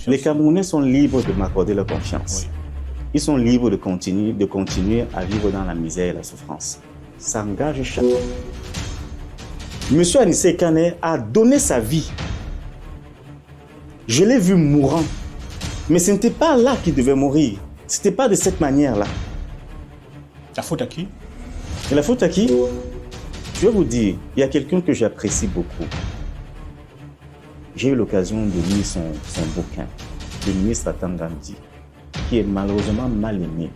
confiance. Les Camerounais sont libres de m'accorder leur confiance. Oui. Ils sont libres de continuer à vivre dans la misère et la souffrance. Ça engage chacun. Monsieur Anissé Kane a donné sa vie. Je l'ai vu mourant. Mais ce n'était pas là qu'il devait mourir. Ce n'était pas de cette manière-là. La faute à qui? Et la faute à qui? Je vais vous dire, il y a quelqu'un que j'apprécie beaucoup. J'ai eu l'occasion de lire son bouquin, le ministre Atangandi, qui est malheureusement mal aimé.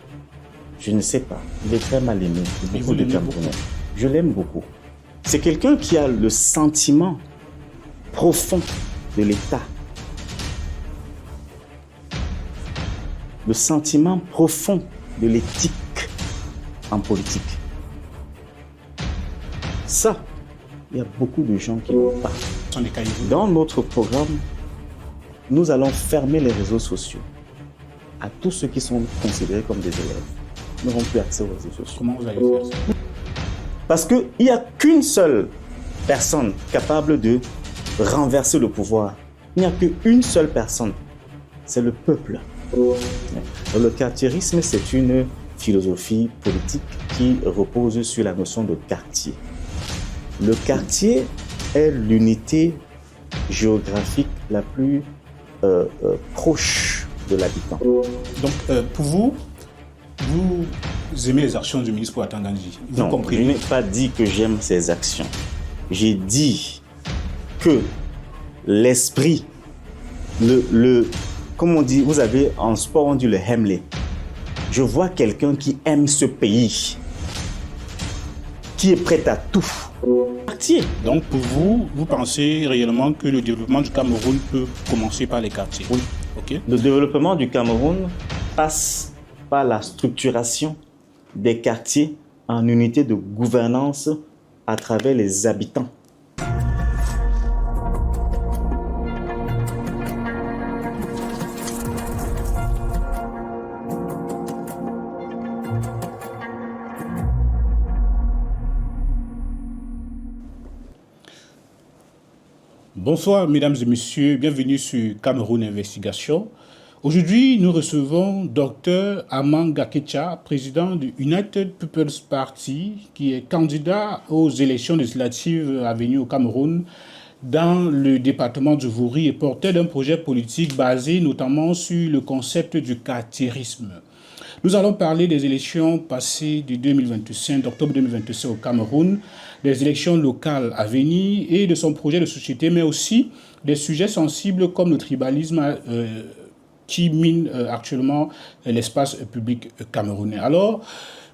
Je ne sais pas, il est très mal aimé de beaucoup de Camerounais. Je l'aime beaucoup. C'est quelqu'un qui a le sentiment profond de l'État. Le sentiment profond de l'éthique en politique. Ça, il y a beaucoup de gens qui n'ont pas. Dans notre programme, nous allons fermer les réseaux sociaux à tous ceux qui sont considérés comme des élèves. Ils n'auront plus accès aux réseaux sociaux. Comment vous allez faire ça? Parce qu'il n'y a qu'une seule personne capable de renverser le pouvoir. Il n'y a qu'une seule personne. C'est le peuple. Le cartiérisme, c'est une philosophie politique qui repose sur la notion de quartier. Le quartier est l'unité géographique la plus proche de l'habitant. Donc, pour vous, vous aimez les actions du ministre Atangandi? Non, je n'ai pas dit que j'aime ses actions. J'ai dit que l'esprit, comme on dit, vous avez en sport, on dit le Hemley. Je vois quelqu'un qui aime ce pays, qui est prêt à tout. Quartier. Donc pour vous, vous pensez réellement que le développement du Cameroun peut commencer par les quartiers? Oui. Okay. Le développement du Cameroun passe par la structuration des quartiers en unité de gouvernance à travers les habitants. Bonsoir mesdames et messieurs, bienvenue sur Cameroun Investigation. Aujourd'hui, nous recevons Dr Amang Gakecha, président du United People's Party, qui est candidat aux élections législatives à venir au Cameroun dans le département du Vouri et porteur d'un projet politique basé notamment sur le concept du quartiérisme. Nous allons parler des élections passées de 2025, d'octobre 2025 au Cameroun, des élections locales à venir et de son projet de société, mais aussi des sujets sensibles comme le tribalisme qui mine actuellement l'espace public camerounais. Alors,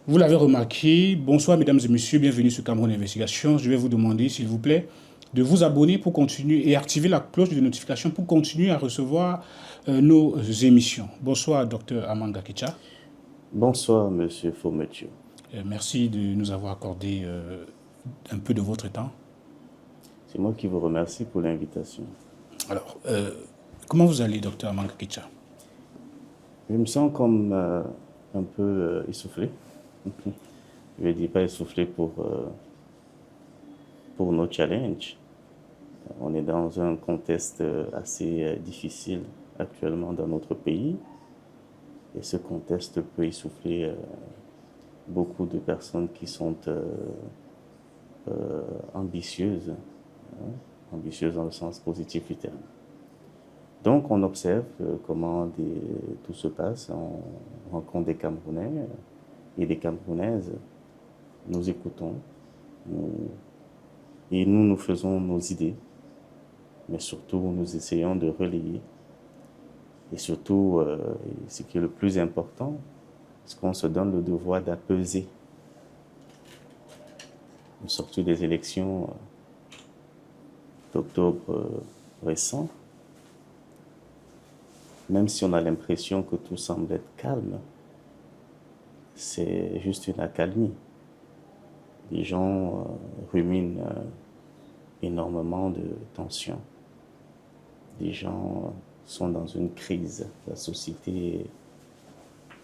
vous l'avez remarqué, bonsoir mesdames et messieurs, bienvenue sur Cameroun Investigation. Je vais vous demander, s'il vous plaît, de vous abonner pour continuer et activer la cloche de notification pour continuer à recevoir nos émissions. Bonsoir, Dr Amang Gakecha. Bonsoir, Monsieur Faumetio. Merci de nous avoir accordé un peu de votre temps. C'est moi qui vous remercie pour l'invitation. Alors, comment vous allez, Dr Amang Gakecha? Je me sens comme un peu essoufflé. Je ne dis pas essoufflé pour nos challenges. On est dans un contexte assez difficile actuellement dans notre pays. Et ce contexte peut essouffler beaucoup de personnes qui sont ambitieuses, ambitieuses dans le sens positif du terme. Donc on observe comment tout se passe, on rencontre des Camerounais et des Camerounaises, nous écoutons, nous faisons nos idées, mais surtout nous essayons de relayer. Et surtout, ce qui est le plus important, c'est qu'on se donne le devoir d'apaiser. Surtout des élections d'octobre récent, même si on a l'impression que tout semble être calme, c'est juste une accalmie. Les gens ruminent énormément de tensions. Les gens sont dans une crise. La société est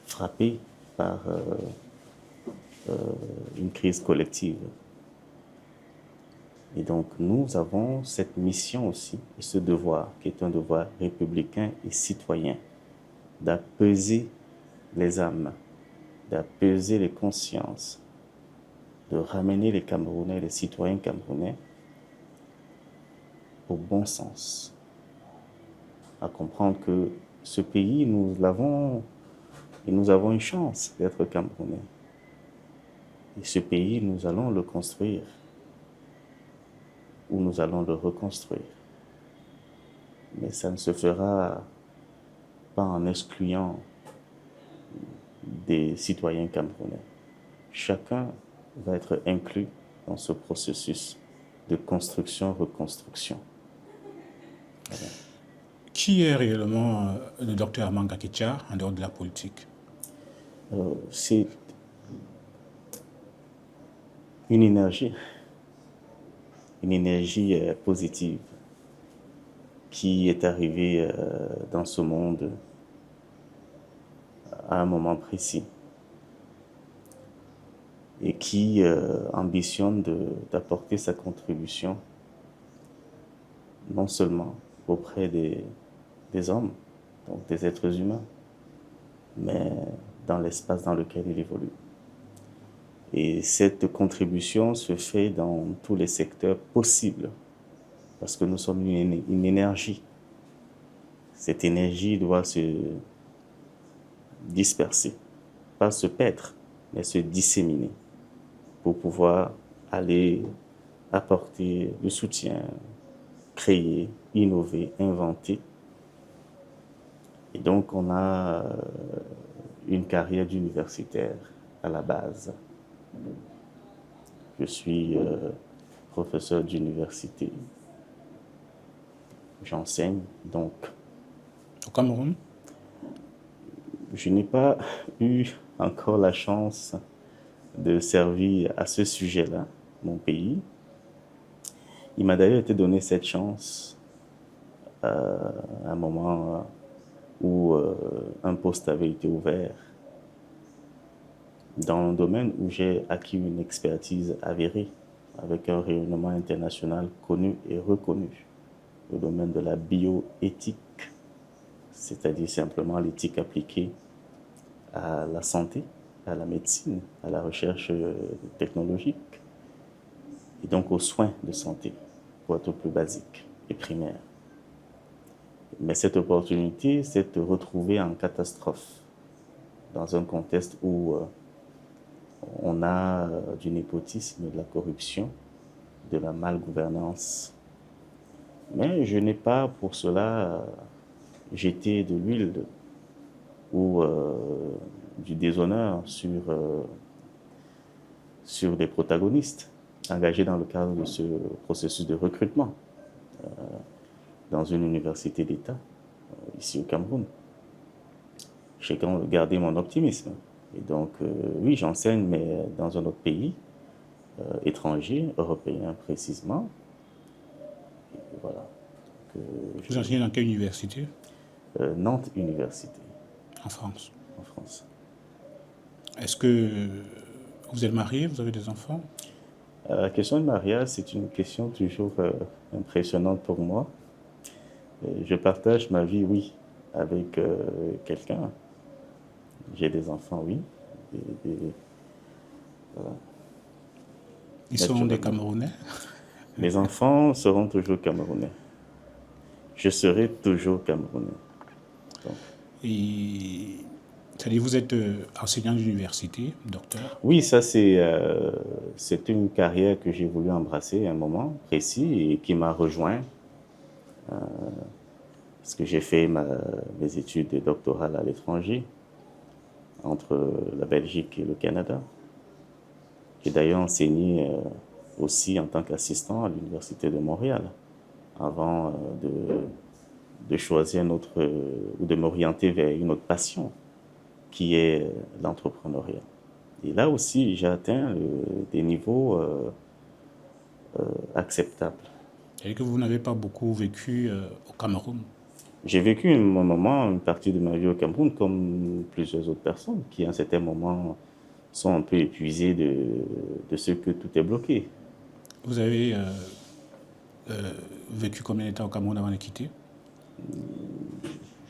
frappée par une crise collective. Et donc, nous avons cette mission aussi, et ce devoir, qui est un devoir républicain et citoyen, d'apaiser les âmes, d'apaiser les consciences, de ramener les Camerounais, les citoyens camerounais, au bon sens, à comprendre que ce pays, nous l'avons, et nous avons une chance d'être Camerounais. Et ce pays, nous allons le construire, ou nous allons le reconstruire. Mais ça ne se fera pas en excluant des citoyens camerounais. Chacun va être inclus dans ce processus de construction-reconstruction. Voilà. Qui est réellement le docteur Armand Gaketcha en dehors de la politique? C'est une énergie positive qui est arrivée dans ce monde à un moment précis et qui ambitionne d'apporter sa contribution non seulement auprès des hommes, donc des êtres humains, mais dans l'espace dans lequel il évolue. Et cette contribution se fait dans tous les secteurs possibles, parce que nous sommes une énergie. Cette énergie doit se disperser, pas se paître, mais se disséminer, pour pouvoir aller apporter le soutien, créer, innover, inventer. Et donc on a une carrière d'universitaire à la base. Je suis professeur d'université. J'enseigne donc. Au Cameroun? Je n'ai pas eu encore la chance de servir à ce sujet-là, mon pays. Il m'a d'ailleurs été donné cette chance à un moment où un poste avait été ouvert dans un domaine où j'ai acquis une expertise avérée, avec un rayonnement international connu et reconnu, le domaine de la bioéthique, c'est-à-dire simplement l'éthique appliquée à la santé, à la médecine, à la recherche technologique, et donc aux soins de santé, pour être plus basique et primaire. Mais cette opportunité, c'est de retrouver en catastrophe, dans un contexte où on a du népotisme, de la corruption, de la malgouvernance. Mais je n'ai pas pour cela jeté de l'huile ou du déshonneur sur des protagonistes engagés dans le cadre de ce processus de recrutement dans une université d'État, ici au Cameroun. J'ai gardé mon optimisme. Et donc, oui, j'enseigne, mais dans un autre pays, étranger, européen précisément. Et voilà. Vous enseignez dans quelle université? Nantes Université. En France. En France. Est-ce que vous êtes marié, vous avez des enfants? La question de mariage, c'est une question toujours impressionnante pour moi. Je partage ma vie, oui, avec quelqu'un. J'ai des enfants, oui. Voilà. Ils sont des Camerounais? Mes enfants seront toujours Camerounais. Je serai toujours Camerounais. Donc. Et c'est-à-dire vous êtes enseignant d'université, docteur? Oui, ça c'est une carrière que j'ai voulu embrasser à un moment précis et qui m'a rejoint. Parce que j'ai fait mes études doctorales à l'étranger, entre la Belgique et le Canada. J'ai d'ailleurs enseigné aussi en tant qu'assistant à l'Université de Montréal, avant de choisir ou de m'orienter vers une autre passion, qui est l'entrepreneuriat. Et là aussi, j'ai atteint des niveaux acceptables. C'est-à-dire que vous n'avez pas beaucoup vécu au Cameroun? J'ai vécu un moment, une partie de ma vie au Cameroun, comme plusieurs autres personnes qui, à un certain moment, sont un peu épuisées de ce que tout est bloqué. Vous avez vécu combien de temps au Cameroun avant de quitter?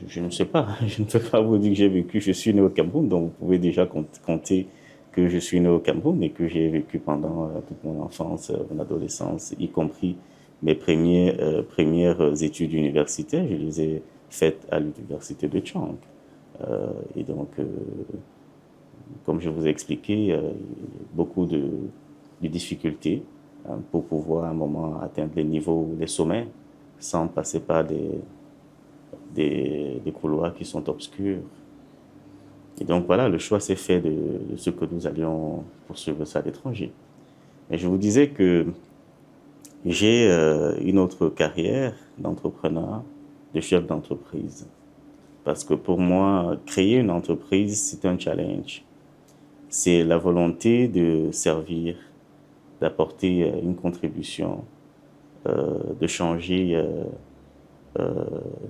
Je ne sais pas, je ne peux pas vous dire que j'ai vécu, je suis né au Cameroun, donc vous pouvez déjà compter que je suis né au Cameroun et que j'ai vécu pendant toute mon enfance, mon adolescence, y compris mes premières études universitaires, je les ai faites à l'université de Tchang. Et donc, comme je vous ai expliqué, beaucoup de difficultés pour pouvoir à un moment atteindre les niveaux, les sommets, sans passer par des couloirs qui sont obscurs. Et donc voilà, le choix s'est fait de ce que nous allions poursuivre ça à l'étranger. Mais je vous disais que j'ai une autre carrière d'entrepreneur, de chef d'entreprise. Parce que pour moi, créer une entreprise, c'est un challenge. C'est la volonté de servir, d'apporter une contribution, de changer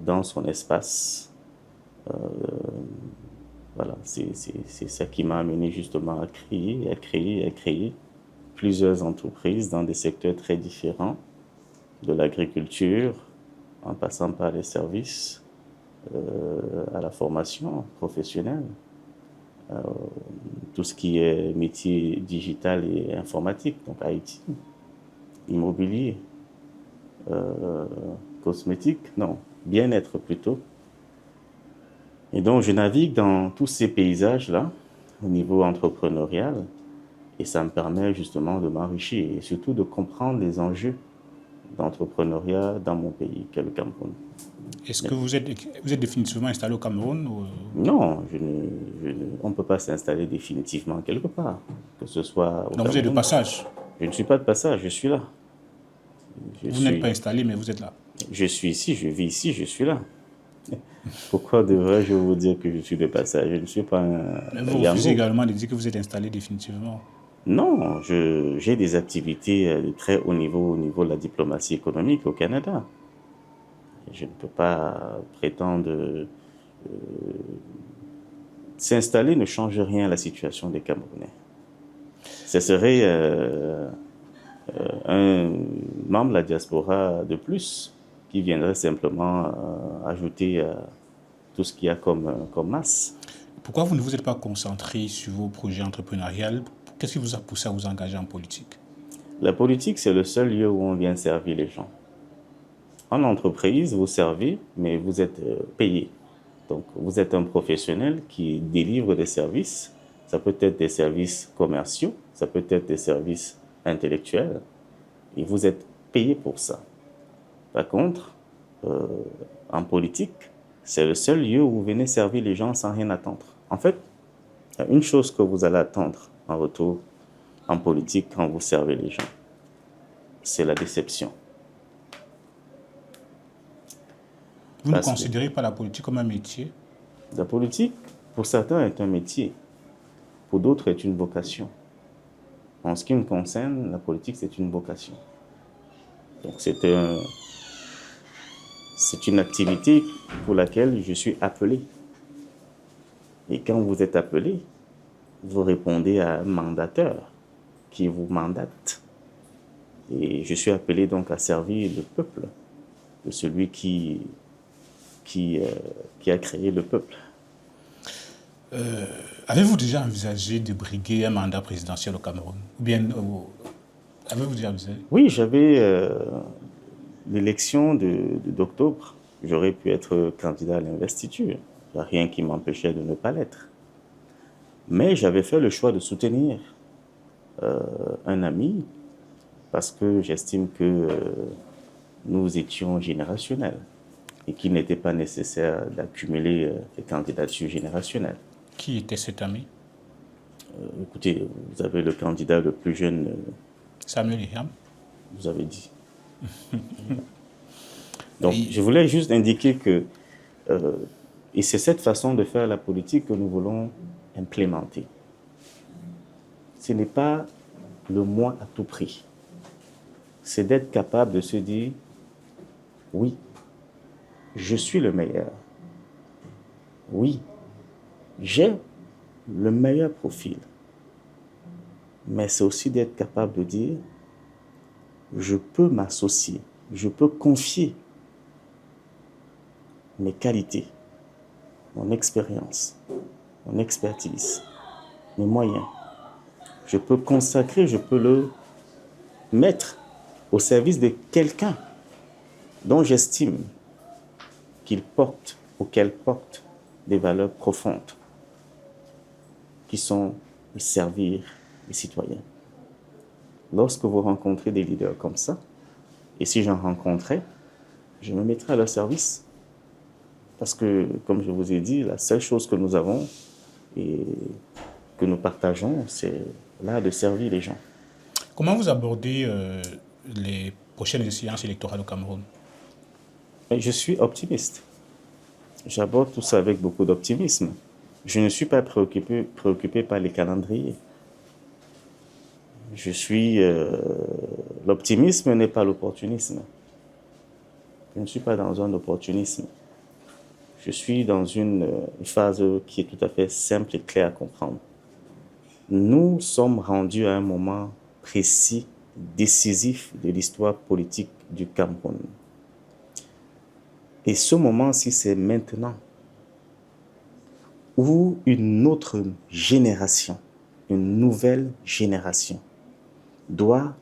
dans son espace. Voilà, c'est ça qui m'a amené justement à créer plusieurs entreprises dans des secteurs très différents, de l'agriculture, en passant par les services, à la formation professionnelle, tout ce qui est métier digital et informatique, donc IT, immobilier, cosmétique, non, bien-être plutôt. Et donc, je navigue dans tous ces paysages-là, au niveau entrepreneurial, et ça me permet justement de m'enrichir et surtout de comprendre les enjeux d'entrepreneuriat dans mon pays, qu'est le Cameroun. Est-ce que vous êtes définitivement installé au Cameroun ou... Non, on ne peut pas s'installer définitivement quelque part, que ce soit au Non, vous êtes de Cameroun. passage. Je ne suis pas de passage, je suis là. Vous n'êtes pas installé, mais vous êtes là. Je suis ici, je vis ici, je suis là. Pourquoi devrais-je vous dire que je suis de passage? Je ne suis pas un Vous refusez également de dire que vous êtes installé définitivement. Non, j'ai des activités de très haut niveau au niveau de la diplomatie économique au Canada. Je ne peux pas prétendre... S'installer ne change rien à la situation des Camerounais. Ce serait un membre de la diaspora de plus qui viendrait simplement ajouter tout ce qu'il y a comme masse. Pourquoi vous ne vous êtes pas concentré sur vos projets entrepreneuriaux? Qu'est-ce qui vous a poussé à vous engager en politique? La politique, c'est le seul lieu où on vient servir les gens. En entreprise, vous servez, mais vous êtes payé. Donc, vous êtes un professionnel qui délivre des services. Ça peut être des services commerciaux, ça peut être des services intellectuels, et vous êtes payé pour ça. Par contre, en politique, c'est le seul lieu où vous venez servir les gens sans rien attendre. En fait, il y a une chose que vous allez attendre en retour en politique quand vous servez les gens, c'est la déception. Vous ne considérez pas la politique comme un métier? La politique, pour certains, est un métier. Pour d'autres, est une vocation. En ce qui me concerne, la politique, c'est une vocation. Donc, c'est une activité pour laquelle je suis appelé. Et quand vous êtes appelé, vous répondez à un mandateur qui vous mandate. Et je suis appelé donc à servir le peuple, de celui qui a créé le peuple. Avez-vous déjà envisagé de briguer un mandat présidentiel au Cameroun? Ou bien, avez-vous déjà envisagé? Oui, j'avais l'élection d'octobre. J'aurais pu être candidat à l'investiture. Il n'y a rien qui m'empêchait de ne pas l'être. Mais j'avais fait le choix de soutenir un ami parce que j'estime que nous étions générationnels et qu'il n'était pas nécessaire d'accumuler des candidatures générationnelles. Qui était cet ami? Écoutez, vous avez le candidat le plus jeune. Samuel Iham. Vous avez dit. Donc, je voulais juste indiquer que, et c'est cette façon de faire la politique que nous voulons implémenter. Ce n'est pas le moi à tout prix. C'est d'être capable de se dire, oui, je suis le meilleur. Oui, j'ai le meilleur profil. Mais c'est aussi d'être capable de dire, je peux m'associer je peux confier mes qualités, mon expérience, mon expertise, mes moyens. Je peux consacrer, je peux le mettre au service de quelqu'un dont j'estime qu'il porte ou qu'elle porte des valeurs profondes qui sont de servir les citoyens. Lorsque vous rencontrez des leaders comme ça, et si j'en rencontrais, je me mettrais à leur service. Parce que, comme je vous ai dit, la seule chose que nous avons et que nous partageons, c'est là de servir les gens. Comment vous abordez les prochaines échéances électorales au Cameroun? Je suis optimiste. J'aborde tout ça avec beaucoup d'optimisme. Je ne suis pas préoccupé par les calendriers. L'optimisme n'est pas l'opportunisme. Je ne suis pas dans un opportunisme. Je suis dans une phase qui est tout à fait simple et claire à comprendre. Nous sommes rendus à un moment précis, décisif de l'histoire politique du Cameroun. Et ce moment-ci, c'est maintenant où une autre génération, une nouvelle génération, doit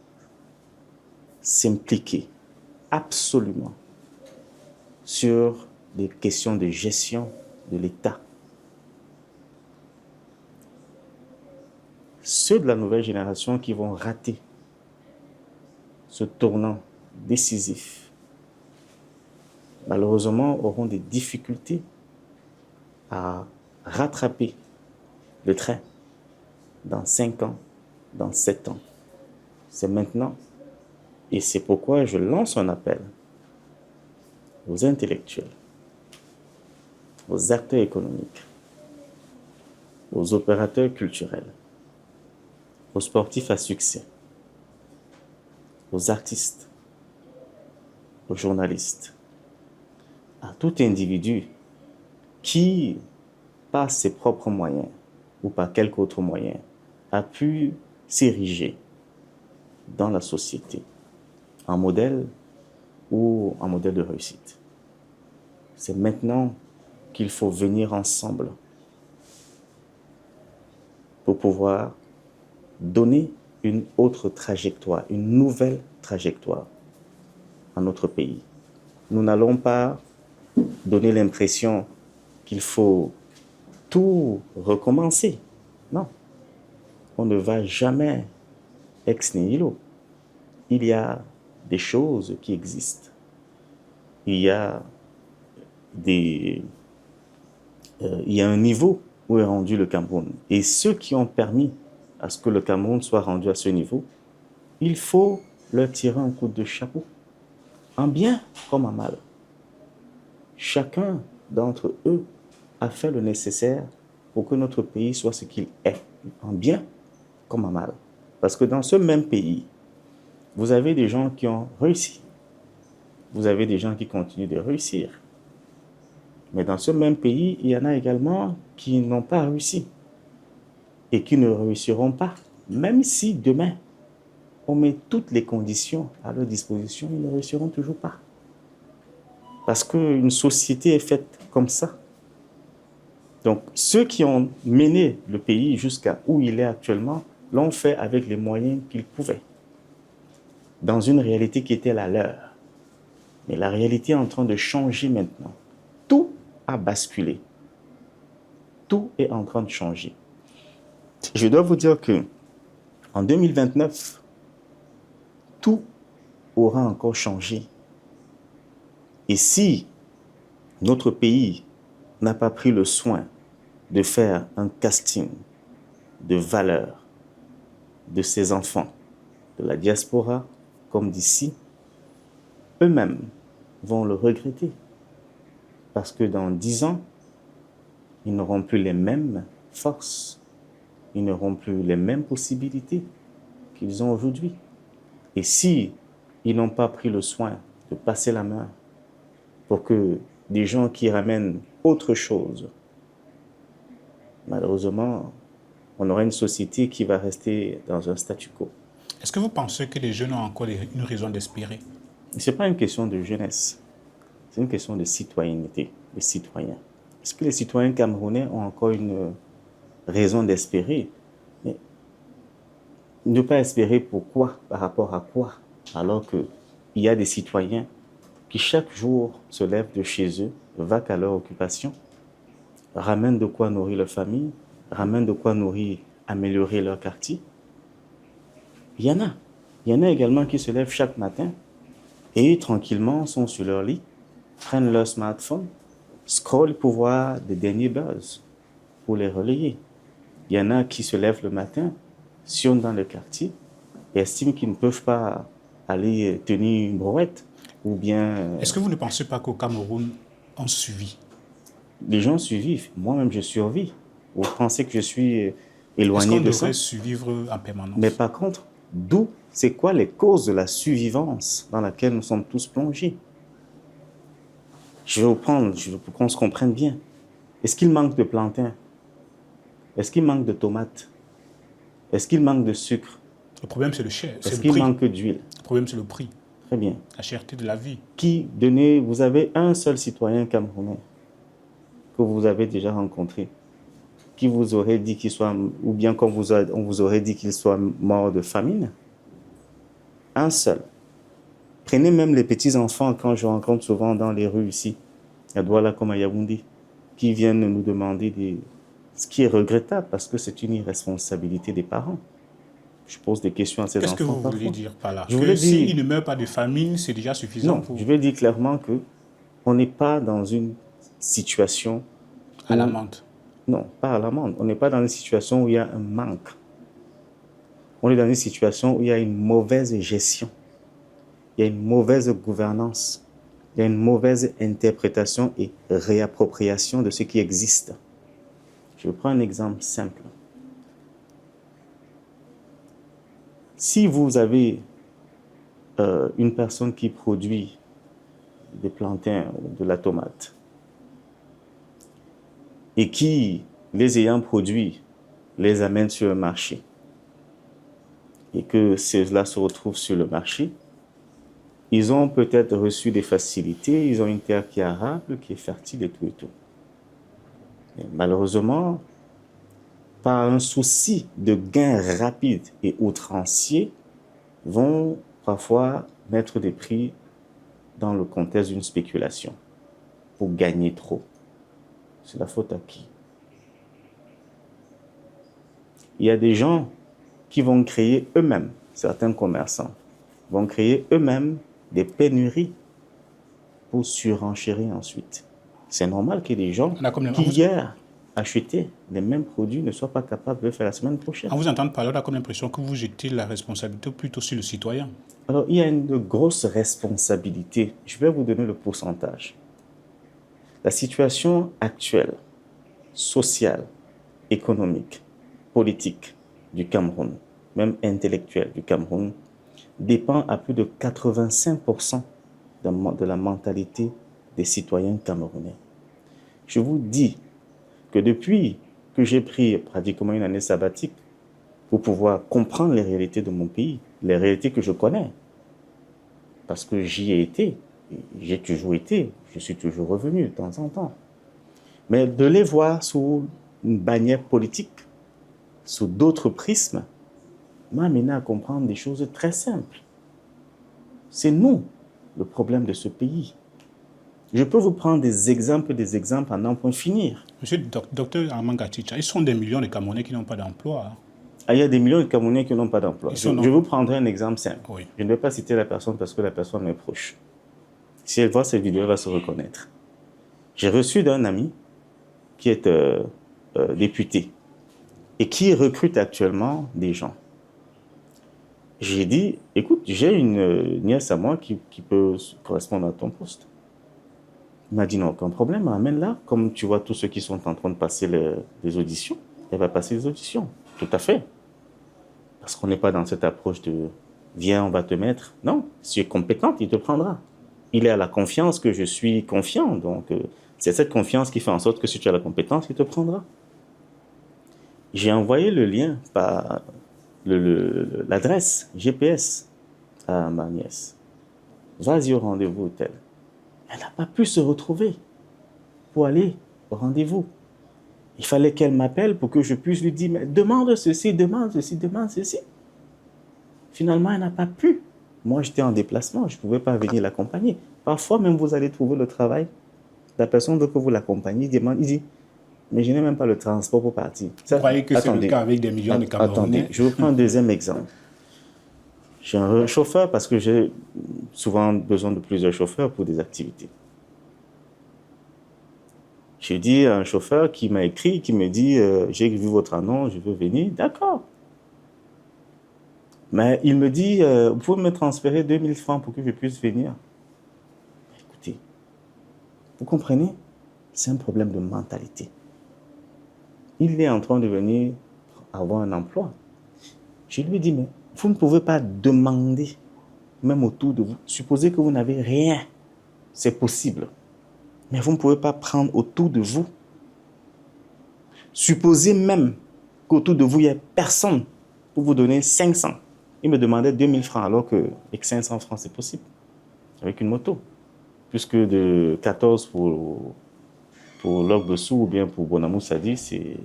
s'impliquer absolument sur des questions de gestion de l'État. Ceux de la nouvelle génération qui vont rater ce tournant décisif, malheureusement, auront des difficultés à rattraper le train dans 5 ans, dans 7 ans. C'est maintenant. Et c'est pourquoi je lance un appel aux intellectuels, aux acteurs économiques, aux opérateurs culturels, aux sportifs à succès, aux artistes, aux journalistes, à tout individu qui, par ses propres moyens ou par quelque autre moyen, a pu s'ériger dans la société en modèle ou en modèle de réussite. C'est maintenant qu'il faut venir ensemble pour pouvoir donner une autre trajectoire, une nouvelle trajectoire à notre pays. Nous n'allons pas donner l'impression qu'il faut tout recommencer. Non, on ne va jamais ex nihilo. Il y a des choses qui existent. Il y a un niveau où est rendu le Cameroun. Et ceux qui ont permis à ce que le Cameroun soit rendu à ce niveau, il faut leur tirer un coup de chapeau, en bien comme en mal. Chacun d'entre eux a fait le nécessaire pour que notre pays soit ce qu'il est, en bien comme en mal. Parce que dans ce même pays, vous avez des gens qui ont réussi. Vous avez des gens qui continuent de réussir. Mais dans ce même pays, il y en a également qui n'ont pas réussi et qui ne réussiront pas. Même si demain, on met toutes les conditions à leur disposition, ils ne réussiront toujours pas. Parce qu'une société est faite comme ça. Donc, ceux qui ont mené le pays jusqu'à où il est actuellement l'ont fait avec les moyens qu'ils pouvaient, dans une réalité qui était la leur. Mais la réalité est en train de changer maintenant. Tout a basculé. Tout est en train de changer. Je dois vous dire que en 2029, tout aura encore changé. Et si notre pays n'a pas pris le soin de faire un casting de valeurs de ses enfants, de la diaspora comme d'ici, eux-mêmes vont le regretter. Parce que dans 10 ans, ils n'auront plus les mêmes forces, ils n'auront plus les mêmes possibilités qu'ils ont aujourd'hui. Et si ils n'ont pas pris le soin de passer la main pour que des gens qui ramènent autre chose, malheureusement, on aura une société qui va rester dans un statu quo. Est-ce que vous pensez que les jeunes ont encore une raison d'espérer? Ce n'est pas une question de jeunesse, c'est une question de citoyenneté, de citoyens. Est-ce que les citoyens camerounais ont encore une raison d'espérer? Mais ne pas espérer pourquoi, par rapport à quoi? Alors qu'il y a des citoyens qui chaque jour se lèvent de chez eux, vaquent à leur occupation, ramènent de quoi nourrir leur famille, ramènent de quoi nourrir, améliorer leur quartier. Il y en a. Il y en a également qui se lèvent chaque matin et tranquillement sont sur leur lit, prennent leur smartphone, scrollent pour voir des derniers buzz, pour les relayer. Il y en a qui se lèvent le matin, sillonnent dans le quartier et estiment qu'ils ne peuvent pas aller tenir une brouette ou bien... Est-ce que vous ne pensez pas qu'au Cameroun, on suivit? Les gens survivent. Moi-même, je survis. Vous pensez que je suis Est-ce éloigné qu'on de ça? devrait survivre en permanence? Mais par contre, d'où, c'est quoi les causes de la survivance dans laquelle nous sommes tous plongés? Je vais vous prendre, pour qu'on se comprenne bien. Est-ce qu'il manque de plantains? Est-ce qu'il manque de tomates? Est-ce qu'il manque de sucre? Le problème, c'est le cher, c'est Est-ce le qu'il prix. manque d'huile? Le problème, c'est le prix, Très bien. la cherté de la vie. Vous avez un seul citoyen camerounais que vous avez déjà rencontré, qui vous aurait dit qu'il soit, ou bien on vous aurait dit qu'il soit mort de famine? Un seul. Prenez même les petits-enfants, quand je rencontre souvent dans les rues ici, à Douala comme à Yaoundé, qui viennent nous demander ce qui est regrettable parce que c'est une irresponsabilité des parents. Je pose des questions à ces enfants. Qu'est-ce que vous voulez parfois. dire par là? Je voulais Que dire- s'ils ne meurent pas de famine, c'est déjà suffisant Non, pour... je veux dire clairement que on n'est pas dans une situation... à la où- menthe. Non, pas à l'amende. On n'est pas dans une situation où il y a un manque. On est dans une situation où il y a une mauvaise gestion. Il y a une mauvaise gouvernance. Il y a une mauvaise interprétation et réappropriation de ce qui existe. Je prends un exemple simple. Si vous avez une personne qui produit des plantains ou de la tomate et qui, les ayant produits, les amène sur le marché et que cela se retrouve sur le marché, ils ont peut-être reçu des facilités, ils ont une terre qui est arable, qui est fertile et tout et tout. Et malheureusement, par un souci de gain rapide et outrancier, vont parfois mettre des prix dans le contexte d'une spéculation pour gagner trop. C'est la faute à qui? Il y a des gens qui vont créer eux-mêmes, certains commerçants, vont créer eux-mêmes des pénuries pour surenchérir ensuite. C'est normal qu'il y ait des gens On a comme les- qui hier achetaient les mêmes produits ne soient pas capables de le faire la semaine prochaine. En vous entendant parler, on a comme l'impression que vous jetez la responsabilité plutôt sur le citoyen. Alors, il y a une grosse responsabilité. Je vais vous donner le pourcentage. La situation actuelle, sociale, économique, politique du Cameroun, même intellectuelle du Cameroun, dépend à plus de 85% de la mentalité des citoyens camerounais. Je vous dis que depuis que j'ai pris pratiquement une année sabbatique pour pouvoir comprendre les réalités de mon pays, les réalités que je connais, parce que j'y ai été, j'ai toujours été, je suis toujours revenu de temps en temps. Mais de les voir sous une bannière politique, sous d'autres prismes, m'a amené à comprendre des choses très simples. C'est nous le problème de ce pays. Je peux vous prendre des exemples à n'en point finir. Monsieur le docteur Armand Gaticha, ils sont des millions de Camerounais qui n'ont pas d'emploi. Ah, il y a des millions de Camerounais qui n'ont pas d'emploi. Je vous prendrai un exemple simple. Oui. Je ne vais pas citer la personne parce que la personne m'est proche. Si elle voit cette vidéo, elle va se reconnaître. J'ai reçu d'un ami qui est député et qui recrute actuellement des gens. J'ai dit, écoute, j'ai une nièce à moi qui peut correspondre à ton poste. Il m'a dit, non, aucun problème, amène-la. Comme tu vois tous ceux qui sont en train de passer les auditions, elle va passer les auditions. Tout à fait. Parce qu'on n'est pas dans cette approche de, viens, on va te mettre. Non, si tu es compétente, il te prendra. Il est à la confiance que je suis confiant. Donc, c'est cette confiance qui fait en sorte que si tu as la compétence, il te prendra. J'ai envoyé le lien par l'adresse GPS à ma nièce. vas-y au rendez-vous tel. Elle n'a pas pu se retrouver pour aller au rendez-vous. Il fallait qu'elle m'appelle pour que je puisse lui dire, mais demande ceci, demande ceci, demande ceci. Finalement, elle n'a pas pu. Moi, j'étais en déplacement, je ne pouvais pas venir l'accompagner. Parfois, même vous allez trouver le travail. La personne veut que vous l'accompagniez, il dit, mais je n'ai même pas le transport pour partir. Vous croyez que c'est le cas avec des millions de Camerounais? Attendez, je vous prends un deuxième exemple. J'ai un chauffeur parce que j'ai souvent besoin de plusieurs chauffeurs pour des activités. J'ai dit à un chauffeur qui m'a écrit, qui me dit j'ai vu votre annonce, je veux venir. D'accord. Mais il me dit vous pouvez me transférer 2000 francs pour que je puisse venir. Écoutez, vous comprenez? C'est un problème de mentalité. Il est en train de venir avoir un emploi. Je lui ai dit mais vous ne pouvez pas demander, même autour de vous. Supposez que vous n'avez rien. C'est possible. Mais vous ne pouvez pas prendre autour de vous. Supposez même qu'autour de vous, il n'y a personne pour vous donner 500. Il me demandait 2000 francs, alors qu'avec 500 francs, c'est possible. Avec une moto. Puisque de 14 pour Logdessou ou bien pour Bonamou Sadi, c'est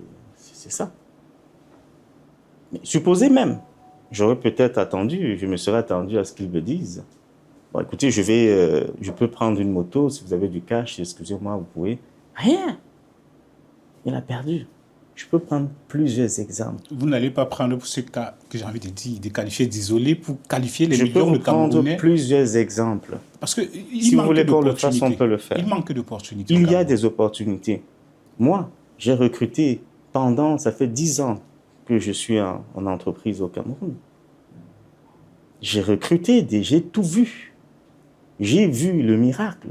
ça. Mais supposez même, j'aurais peut-être attendu, je me serais attendu à ce qu'ils me disent. Bon, écoutez, je peux prendre une moto, si vous avez du cash, excusez-moi, vous pouvez. Rien. Il a perdu. Je peux prendre plusieurs exemples. Vous n'allez pas prendre ce cas que j'ai envie de dire, de qualifier d'isolé pour qualifier les millions de Camerounais. Je peux prendre plusieurs exemples. Parce que si vous voulez qu'on le fasse, on peut le faire. Il manque d'opportunités. Il y a des opportunités. Moi, j'ai recruté ça fait 10 ans que je suis en entreprise au Cameroun. J'ai recruté, j'ai tout vu. J'ai vu le miracle.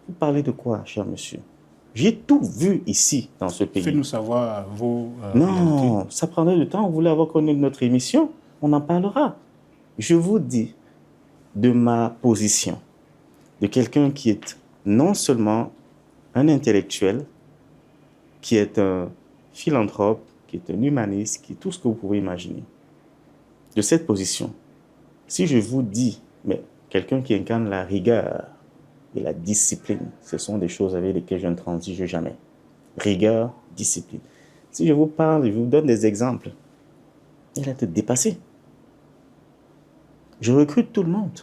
Vous parlez de quoi, cher monsieur? J'ai tout vu ici, dans ce pays. Faites-nous savoir vos... non, réalités. Ça prendrait du temps. Vous voulez avoir connu notre émission? On en parlera. Je vous dis de ma position, de quelqu'un qui est non seulement un intellectuel, qui est un philanthrope, qui est un humaniste, qui est tout ce que vous pouvez imaginer. De cette position, si je vous dis, mais quelqu'un qui incarne la rigueur et la discipline, ce sont des choses avec lesquelles je ne transige jamais. Rigueur, discipline. Si je vous parle, je vous donne des exemples, il a été dépassé. Je recrute tout le monde,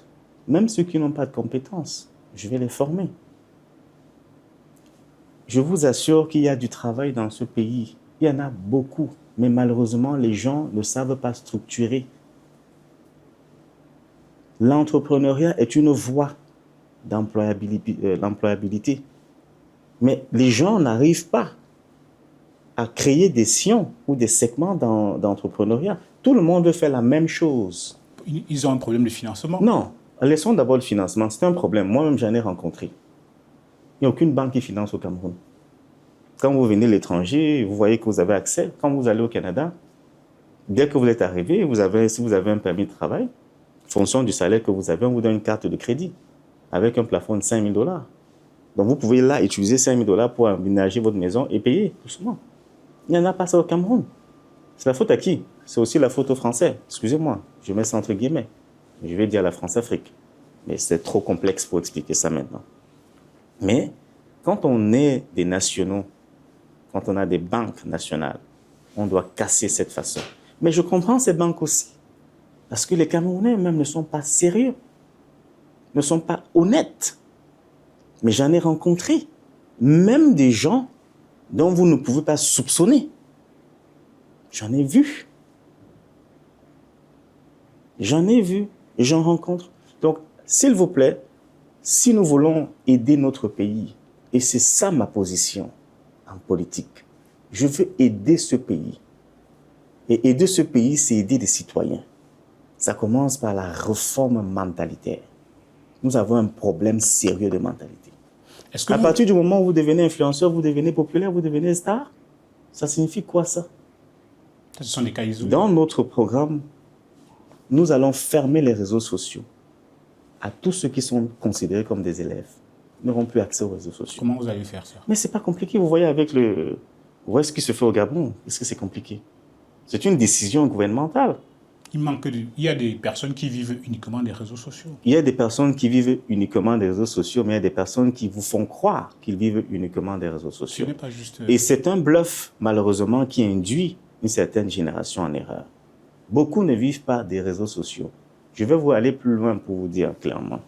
même ceux qui n'ont pas de compétences. Je vais les former. Je vous assure qu'il y a du travail dans ce pays. Il y en a beaucoup, mais malheureusement, les gens ne savent pas structurer. L'entrepreneuriat est une voie d'employabilité. Mais les gens n'arrivent pas à créer des sillons ou des segments d'entrepreneuriat. Tout le monde veut faire la même chose. Ils ont un problème de financement? Non. Laissons d'abord le financement. C'est un problème. Moi-même, j'en ai rencontré. Il n'y a aucune banque qui finance au Cameroun. Quand vous venez de l'étranger, vous voyez que vous avez accès. Quand vous allez au Canada, dès que vous êtes arrivé, si vous avez un permis de travail, en fonction du salaire que vous avez, on vous donne une carte de crédit avec un plafond de 5 000 $. Donc, vous pouvez là utiliser 5 000 $ pour aménager votre maison et payer, doucement. Il n'y en a pas ça au Cameroun. C'est la faute à qui? C'est aussi la faute aux Français. Excusez-moi, je mets ça entre guillemets. Je vais dire la France-Afrique. Mais c'est trop complexe pour expliquer ça maintenant. Mais quand on est des nationaux, quand on a des banques nationales, on doit casser cette façon. Mais je comprends ces banques aussi. Parce que les Camerounais même ne sont pas sérieux, ne sont pas honnêtes. Mais j'en ai rencontré, même des gens dont vous ne pouvez pas soupçonner. J'en ai vu. J'en ai vu et j'en rencontre. Donc, s'il vous plaît, si nous voulons aider notre pays, et c'est ça ma position en politique, je veux aider ce pays. Et aider ce pays, c'est aider les citoyens. Ça commence par la réforme mentalitaire. Nous avons un problème sérieux de mentalité. À partir du moment où vous devenez influenceur, vous devenez populaire, vous devenez star, ça signifie quoi ça? Ce sont des cas isolés. Dans notre programme, nous allons fermer les réseaux sociaux à tous ceux qui sont considérés comme des élèves. Ils n'auront plus accès aux réseaux sociaux. Comment vous allez faire ça? Mais c'est pas compliqué. Vous voyez vous voyez ce qui se fait au Gabon. Est-ce que c'est compliqué? C'est une décision gouvernementale. Il y a des personnes qui vivent uniquement des réseaux sociaux. Il y a des personnes qui vivent uniquement des réseaux sociaux, mais il y a des personnes qui vous font croire qu'ils vivent uniquement des réseaux sociaux. Ce n'est pas juste... Et c'est un bluff, malheureusement, qui induit une certaine génération en erreur. Beaucoup ne vivent pas des réseaux sociaux. Je vais vous aller plus loin pour vous dire clairement.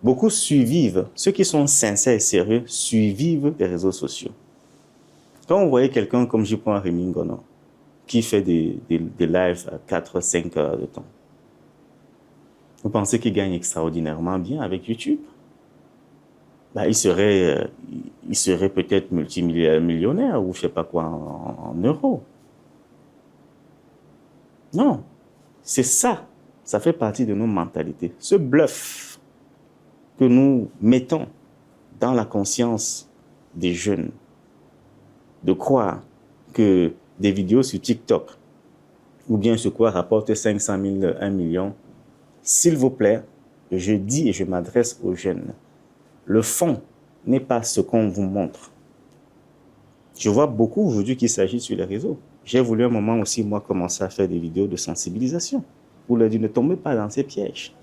Beaucoup survivent, ceux qui sont sincères et sérieux, survivent des réseaux sociaux. Quand vous voyez quelqu'un comme je prends Rémi Ngono, qui fait des lives à 4-5 heures de temps, vous pensez qu'il gagne extraordinairement bien avec YouTube? Il serait peut-être multimillionnaire ou je ne sais pas quoi en euros. Non, c'est ça. Ça fait partie de nos mentalités. Ce bluff que nous mettons dans la conscience des jeunes, de croire que des vidéos sur TikTok ou bien sur quoi rapportent 500 000, 1 million, s'il vous plaît, je dis et je m'adresse aux jeunes, le fond n'est pas ce qu'on vous montre. Je vois beaucoup aujourd'hui qui s'agit sur les réseaux. J'ai voulu un moment aussi, moi, commencer à faire des vidéos de sensibilisation pour leur dire ne tombez pas dans ces pièges.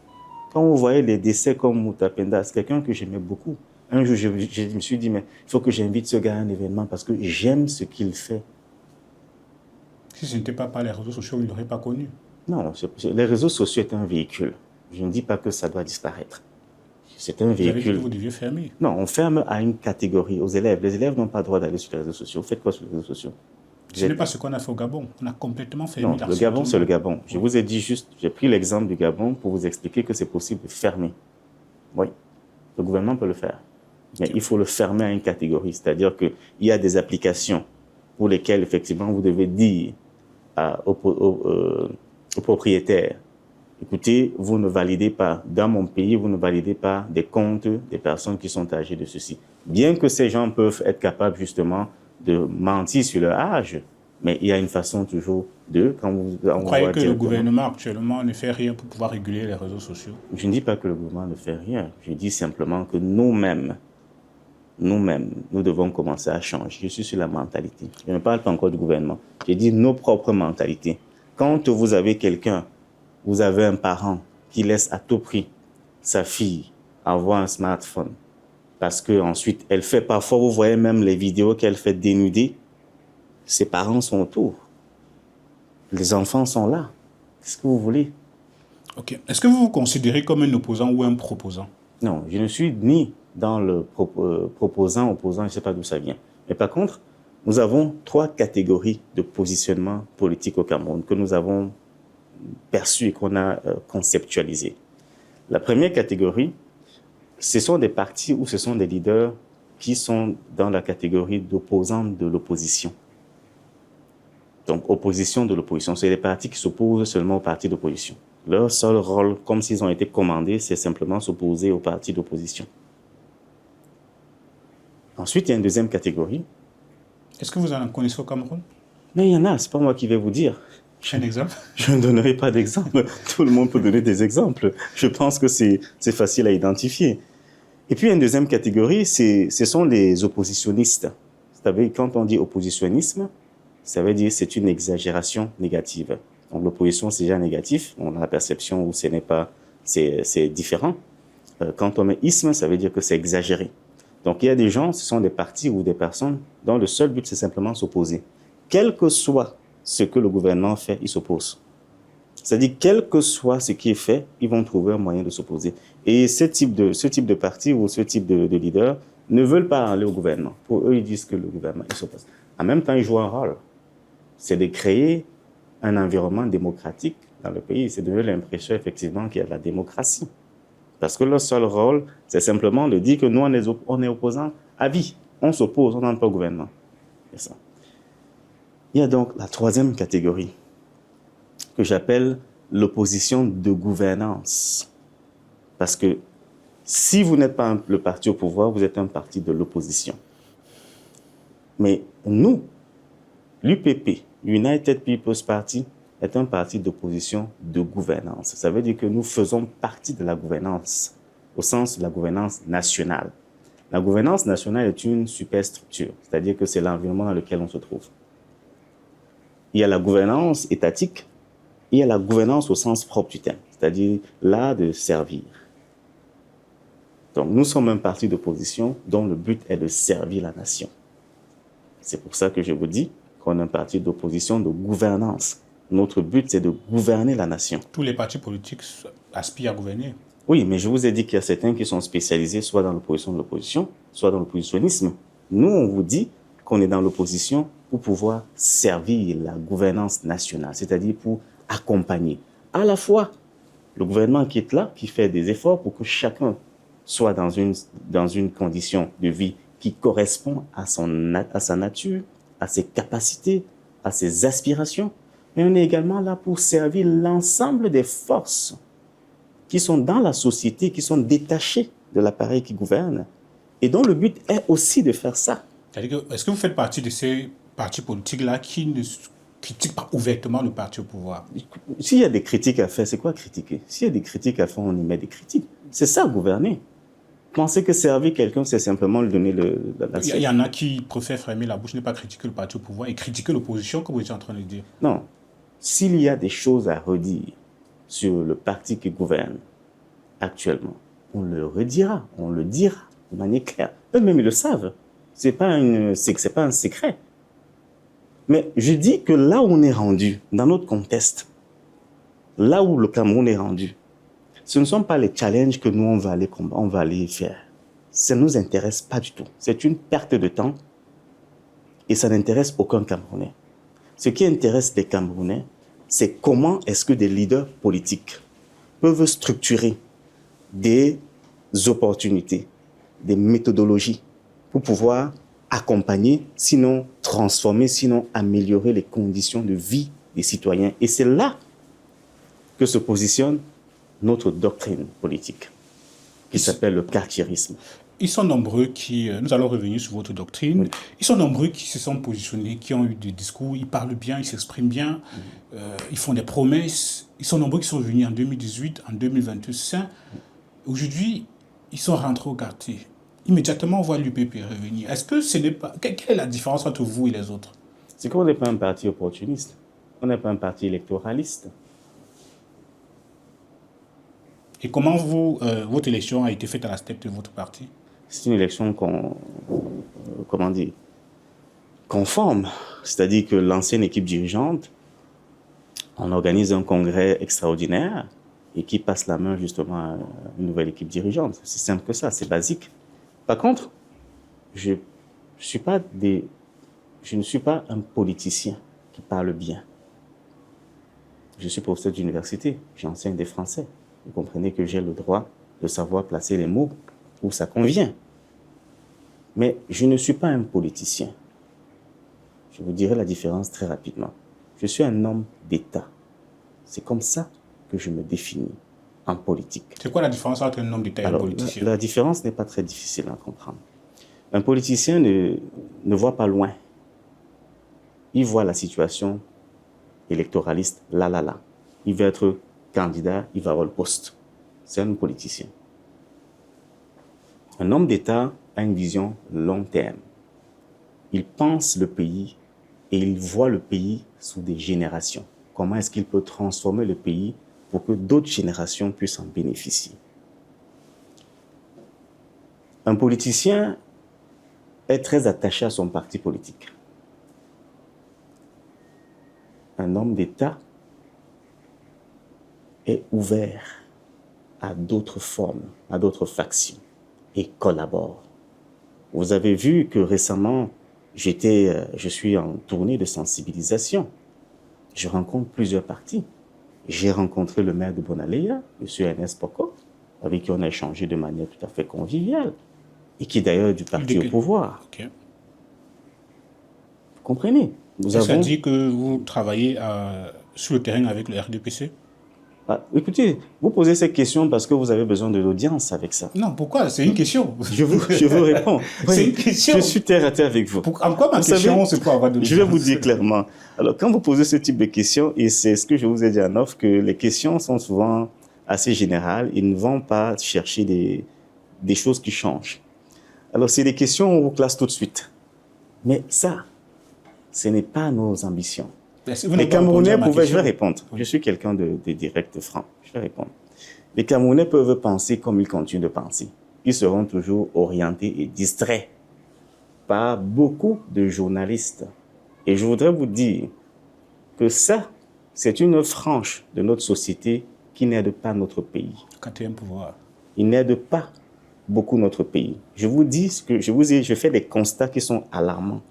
Quand vous voyez les décès comme Mouta Penda, c'est quelqu'un que j'aimais beaucoup. Un jour, je me suis dit, mais il faut que j'invite ce gars à un événement parce que j'aime ce qu'il fait. Si ce n'était pas par les réseaux sociaux, il ne l'aurait pas connu. Non, les réseaux sociaux est un véhicule. Je ne dis pas que ça doit disparaître. C'est un véhicule. Vous avez dit que vous deviez fermer. Non, on ferme à une catégorie, aux élèves. Les élèves n'ont pas le droit d'aller sur les réseaux sociaux. Vous faites quoi sur les réseaux sociaux? Ce n'est pas ce qu'on a fait au Gabon. On a complètement fermé. Non, le Gabon, c'est le Gabon. Je vous ai dit juste, j'ai pris l'exemple du Gabon pour vous expliquer que c'est possible de fermer. Oui, le gouvernement peut le faire. Mais il faut le fermer à une catégorie. C'est-à-dire qu'il y a des applications pour lesquelles, effectivement, vous devez dire aux propriétaires, écoutez, vous ne validez pas, dans mon pays, vous ne validez pas des comptes des personnes qui sont âgées de ceci. Bien que ces gens peuvent être capables, justement, de mentir sur leur âge, mais il y a une façon toujours quand vous croyez que le gouvernement actuellement ne fait rien pour pouvoir réguler les réseaux sociaux? Je ne dis pas que le gouvernement ne fait rien. Je dis simplement que nous-mêmes, nous devons commencer à changer. Je suis sur la mentalité. Je ne parle pas encore du gouvernement. Je dis nos propres mentalités. Quand vous avez quelqu'un, vous avez un parent qui laisse à tout prix sa fille avoir un smartphone, parce qu'ensuite, elle fait parfois, vous voyez même les vidéos qu'elle fait dénuder, ses parents sont autour. Les enfants sont là. Qu'est-ce que vous voulez? Ok. Est-ce que vous vous considérez comme un opposant ou un proposant? Non, je ne suis ni dans le proposant, opposant, je ne sais pas d'où ça vient. Mais par contre, nous avons 3 catégories de positionnement politique au Cameroun que nous avons perçues et qu'on a conceptualisées. La première catégorie, ce sont des partis ou ce sont des leaders qui sont dans la catégorie d'opposants de l'opposition. Donc, opposition de l'opposition, c'est les partis qui s'opposent seulement aux partis d'opposition. Leur seul rôle, comme s'ils ont été commandés, c'est simplement s'opposer aux partis d'opposition. Ensuite, il y a une deuxième catégorie. Est-ce que vous en connaissez au Cameroun? Mais il y en a, c'est pas moi qui vais vous dire. Un exemple? Je ne donnerai pas d'exemple. Tout le monde peut donner des exemples. Je pense que c'est facile à identifier. Et puis, une deuxième catégorie, ce sont les oppositionnistes. C'est-à-dire, quand on dit oppositionnisme, ça veut dire que c'est une exagération négative. Donc, l'opposition, c'est déjà négatif. On a la perception où ce n'est pas, c'est différent. Quand on met isme, ça veut dire que c'est exagéré. Donc, il y a des gens, ce sont des partis ou des personnes dont le seul but, c'est simplement s'opposer. Quel que soit ce que le gouvernement fait, ils s'opposent. C'est-à-dire, quel que soit ce qui est fait, ils vont trouver un moyen de s'opposer. Et ce type de parti ou ce type de leader ne veulent pas aller au gouvernement. Pour eux, ils disent que le gouvernement, il s'oppose. En même temps, ils jouent un rôle. C'est de créer un environnement démocratique dans le pays. C'est de donner l'impression, effectivement, qu'il y a de la démocratie. Parce que leur seul rôle, c'est simplement de dire que nous, on est opposants à vie. On s'oppose, on n'entre pas au gouvernement. C'est ça. Il y a donc la troisième catégorie que j'appelle l'opposition de gouvernance. Parce que si vous n'êtes pas le parti au pouvoir, vous êtes un parti de l'opposition. Mais nous, l'UPP, United People's Party, est un parti d'opposition de gouvernance. Ça veut dire que nous faisons partie de la gouvernance, au sens de la gouvernance nationale. La gouvernance nationale est une superstructure, c'est-à-dire que c'est l'environnement dans lequel on se trouve. Il y a la gouvernance étatique, il y a la gouvernance au sens propre du terme, c'est-à-dire l'art de servir. Donc, nous sommes un parti d'opposition dont le but est de servir la nation. C'est pour ça que je vous dis qu'on est un parti d'opposition de gouvernance. Notre but, c'est de gouverner la nation. Tous les partis politiques aspirent à gouverner. Oui, mais je vous ai dit qu'il y a certains qui sont spécialisés soit dans l'opposition de l'opposition, soit dans l'oppositionnisme. Nous, on vous dit qu'on est dans l'opposition pour pouvoir servir la gouvernance nationale, c'est-à-dire pour accompagner à la fois le gouvernement qui est là, qui fait des efforts pour que chacun soit dans une condition de vie qui correspond à sa nature, à ses capacités, à ses aspirations. Mais on est également là pour servir l'ensemble des forces qui sont dans la société, qui sont détachées de l'appareil qui gouverne, et dont le but est aussi de faire ça. Est-ce que vous faites partie de ces partis politiques-là qui ne critiquent pas ouvertement le parti au pouvoir? S'il y a des critiques à faire, c'est quoi critiquer? S'il y a des critiques à faire, on y met des critiques. C'est ça, gouverner. Penser que servir quelqu'un, c'est simplement lui donner la nation. Il y en a qui préfèrent fermer la bouche, ne pas critiquer le parti au pouvoir et critiquer l'opposition, comme vous étiez en train de dire. Non. S'il y a des choses à redire sur le parti qui gouverne actuellement, on le redira, on le dira de manière claire. Eux-mêmes, ils le savent. C'est pas un secret. Mais je dis que là où on est rendu, dans notre contexte, là où le Cameroun est rendu, ce ne sont pas les challenges que nous, on va aller faire. Ça ne nous intéresse pas du tout. C'est une perte de temps et ça n'intéresse aucun Camerounais. Ce qui intéresse les Camerounais, c'est comment est-ce que des leaders politiques peuvent structurer des opportunités, des méthodologies pour pouvoir accompagner, sinon transformer, sinon améliorer les conditions de vie des citoyens. Et c'est là que se positionne notre doctrine politique, qui s'appelle le cartiérisme. Ils sont nombreux nous allons revenir sur votre doctrine, oui. Ils sont nombreux qui se sont positionnés, qui ont eu des discours, ils parlent bien, ils s'expriment bien, ils font des promesses. Ils sont nombreux qui sont venus en 2018, en 2022. Aujourd'hui, ils sont rentrés au quartier. Immédiatement, on voit l'UPP revenir. Est-ce que ce n'est pas... Quelle est la différence entre vous et les autres? C'est qu'on n'est pas un parti opportuniste. On n'est pas un parti électoraliste. Et comment votre élection a été faite à la tête de votre parti? C'est une élection conforme. C'est-à-dire que l'ancienne équipe dirigeante, on organise un congrès extraordinaire et qui passe la main justement à une nouvelle équipe dirigeante. C'est simple que ça, c'est basique. Par contre, je ne suis pas un politicien qui parle bien. Je suis professeur d'université, j'enseigne des Français. Vous comprenez que j'ai le droit de savoir placer les mots où ça convient. Mais je ne suis pas un politicien. Je vous dirai la différence très rapidement. Je suis un homme d'État. C'est comme ça que je me définis en politique. C'est quoi la différence entre un homme d'État et un politicien? La différence n'est pas très difficile à comprendre. Un politicien ne voit pas loin. Il voit la situation électoraliste là. Il veut être candidat, il va avoir le poste. C'est un politicien. Un homme d'État a une vision long terme. Il pense le pays et il voit le pays sous des générations. Comment est-ce qu'il peut transformer le pays pour que d'autres générations puissent en bénéficier? Un politicien est très attaché à son parti politique. Un homme d'État est ouvert à d'autres formes, à d'autres factions et collabore. Vous avez vu que récemment, je suis en tournée de sensibilisation. Je rencontre plusieurs partis. J'ai rencontré le maire de Bonaleya, M. Ernest Poko, avec qui on a échangé de manière tout à fait conviviale, et qui est d'ailleurs du parti au pouvoir. Okay. Vous comprenez? Ça dit que vous travaillez sur le terrain avec le RDPC? Écoutez, vous posez cette question parce que vous avez besoin de l'audience avec ça. Non, pourquoi? C'est une question. Je vous réponds. C'est une question. Je suis terre à terre avec vous. En quoi ma question, c'est pour avoir de l'audience? Je vais vous dire clairement. Alors, quand vous posez ce type de questions, et c'est ce que je vous ai dit en off, que les questions sont souvent assez générales, ils ne vont pas chercher des choses qui changent. Alors, c'est des questions où on vous classe tout de suite. Mais ça, ce n'est pas nos ambitions. Les Camerounais pouvaient... Je vais répondre. Oui. Je suis quelqu'un de direct, de franc. Je vais répondre. Les Camerounais peuvent penser comme ils continuent de penser. Ils seront toujours orientés et distraits par beaucoup de journalistes. Et je voudrais vous dire que ça, c'est une frange de notre société qui n'aide pas notre pays. Quatrième pouvoir. Il n'aide pas beaucoup notre pays. Je vous dis ce que je fais des constats qui sont alarmants.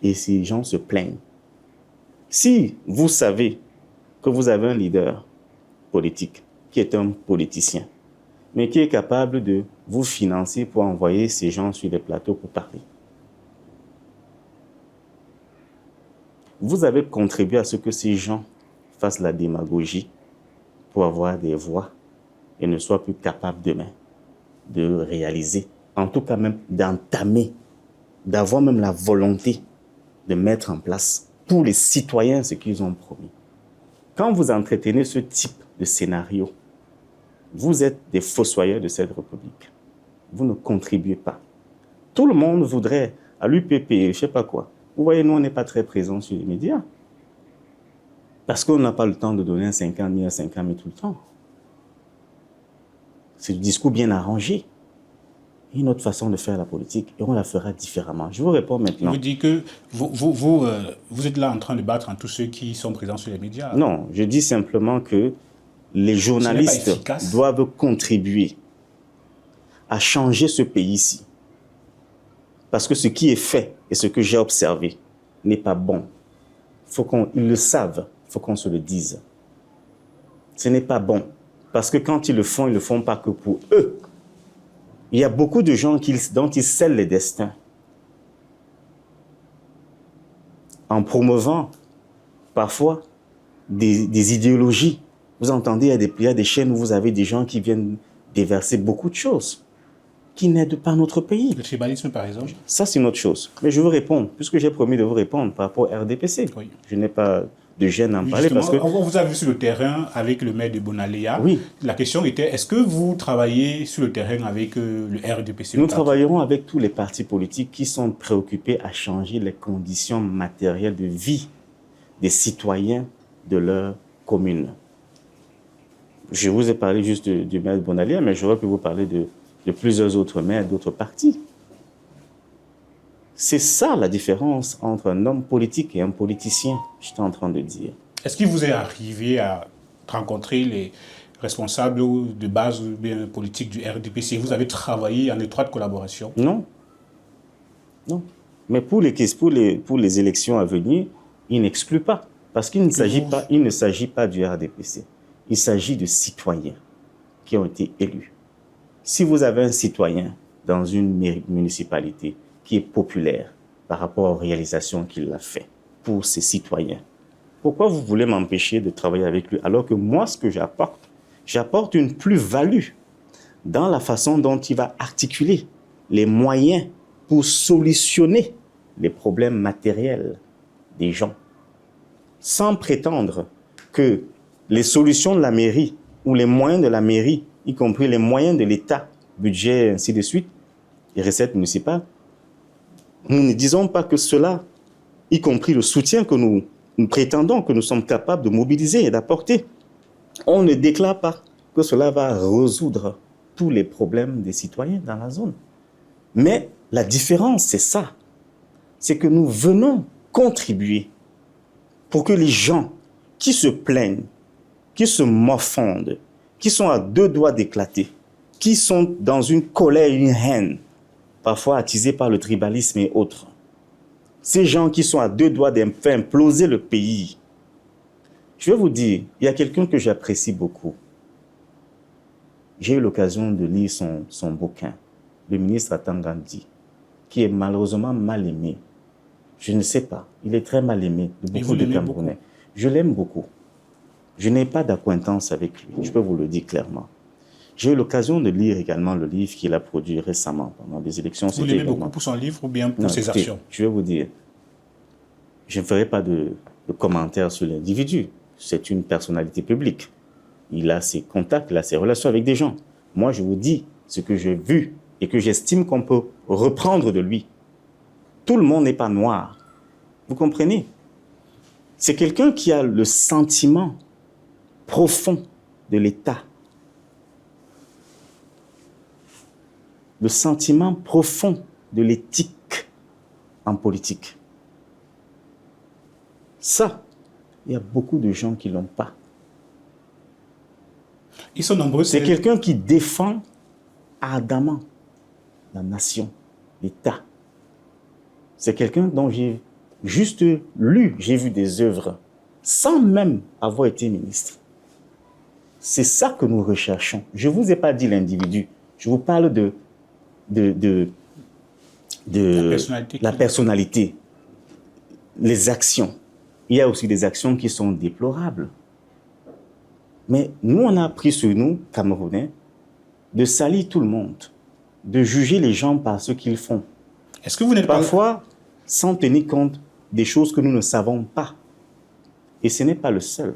Et ces gens se plaignent. Si vous savez que vous avez un leader politique qui est un politicien, mais qui est capable de vous financer pour envoyer ces gens sur les plateaux pour parler, vous avez contribué à ce que ces gens fassent la démagogie pour avoir des voix et ne soient plus capables demain de réaliser, en tout cas même d'entamer, d'avoir même la volonté de mettre en place pour les citoyens ce qu'ils ont promis. Quand vous entretenez ce type de scénario, vous êtes des fossoyeurs de cette République. Vous ne contribuez pas. Tout le monde voudrait, à l'UPP, je ne sais pas quoi. Vous voyez, nous, on n'est pas très présents sur les médias. Parce qu'on n'a pas le temps de donner un 50 000 à 50 000 tout le temps. C'est du discours bien arrangé. Une autre façon de faire la politique, et on la fera différemment. Je vous réponds maintenant. Vous dites que vous êtes là en train de battre tous ceux qui sont présents sur les médias. Non, je dis simplement que les journalistes doivent contribuer à changer ce pays-ci. Parce que ce qui est fait et ce que j'ai observé n'est pas bon. Ils le savent, il faut qu'on se le dise. Ce n'est pas bon. Parce que quand ils le font pas que pour eux. Il y a beaucoup de gens dont ils scellent les destins. En promouvant parfois des idéologies. Vous entendez, il y a des chaînes où vous avez des gens qui viennent déverser beaucoup de choses qui n'aident pas notre pays. Le tribalisme, par exemple. Ça, c'est une autre chose. Mais je veux répondre, puisque j'ai promis de vous répondre par rapport au RDPC. Oui. Je n'ai pas de gêne à en parler parce que... On vous a vu sur le terrain avec le maire de Bonaléa. Oui. La question était, est-ce que vous travaillez sur le terrain avec le RDPC? Nous travaillerons avec tous les partis politiques qui sont préoccupés à changer les conditions matérielles de vie des citoyens de leur commune. Je vous ai parlé juste du maire de Bonaléa, mais j'aurais pu vous parler de plusieurs autres maires d'autres partis. C'est ça la différence entre un homme politique et un politicien, j'étais en train de dire. Est-ce qu'il vous est arrivé à rencontrer les responsables de base politique du RDPC? Vous avez travaillé en étroite collaboration? Non. Non. Mais pour les élections à venir, il n'exclut pas. Parce qu'il ne s'agit pas du RDPC. Il s'agit de citoyens qui ont été élus. Si vous avez un citoyen dans une municipalité qui est populaire par rapport aux réalisations qu'il a fait pour ses citoyens, pourquoi vous voulez m'empêcher de travailler avec lui alors que moi, ce que j'apporte une plus-value dans la façon dont il va articuler les moyens pour solutionner les problèmes matériels des gens, sans prétendre que les solutions de la mairie ou les moyens de la mairie, y compris les moyens de l'État, budget, ainsi de suite, les recettes municipales, nous ne disons pas que cela, y compris le soutien que nous prétendons, que nous sommes capables de mobiliser et d'apporter, on ne déclare pas que cela va résoudre tous les problèmes des citoyens dans la zone. Mais la différence, c'est ça. C'est que nous venons contribuer pour que les gens qui se plaignent, qui se morfondent, qui sont à deux doigts d'éclater, qui sont dans une colère, une haine, parfois attisés par le tribalisme et autres. Ces gens qui sont à deux doigts de faire imploser le pays. Je vais vous dire, il y a quelqu'un que j'apprécie beaucoup. J'ai eu l'occasion de lire son bouquin, le ministre Atangandi, qui est malheureusement mal aimé. Je ne sais pas, il est très mal aimé de beaucoup de Camerounais. Je l'aime beaucoup. Je n'ai pas d'acquaintance avec lui, je peux vous le dire clairement. J'ai eu l'occasion de lire également le livre qu'il a produit récemment pendant des élections. Vous l'aimez beaucoup pour son livre ou bien pour ses actions? Je vais vous dire, je ne ferai pas de commentaires sur l'individu. C'est une personnalité publique. Il a ses contacts, il a ses relations avec des gens. Moi, je vous dis ce que j'ai vu et que j'estime qu'on peut reprendre de lui. Tout le monde n'est pas noir. Vous comprenez? C'est quelqu'un qui a le sentiment profond de l'État. Le sentiment profond de l'éthique en politique. Ça, il y a beaucoup de gens qui ne l'ont pas. Ils sont nombreux. C'est quelqu'un qui défend ardemment la nation, l'État. C'est quelqu'un dont j'ai juste lu, j'ai vu des œuvres, sans même avoir été ministre. C'est ça que nous recherchons. Je ne vous ai pas dit l'individu, je vous parle de la personnalité, les actions. Il y a aussi des actions qui sont déplorables. Mais nous, on a appris sur nous, Camerounais, de salir tout le monde, de juger les gens par ce qu'ils font. Est-ce que vous n'êtes parfois sans tenir compte des choses que nous ne savons pas. Et ce n'est pas le seul.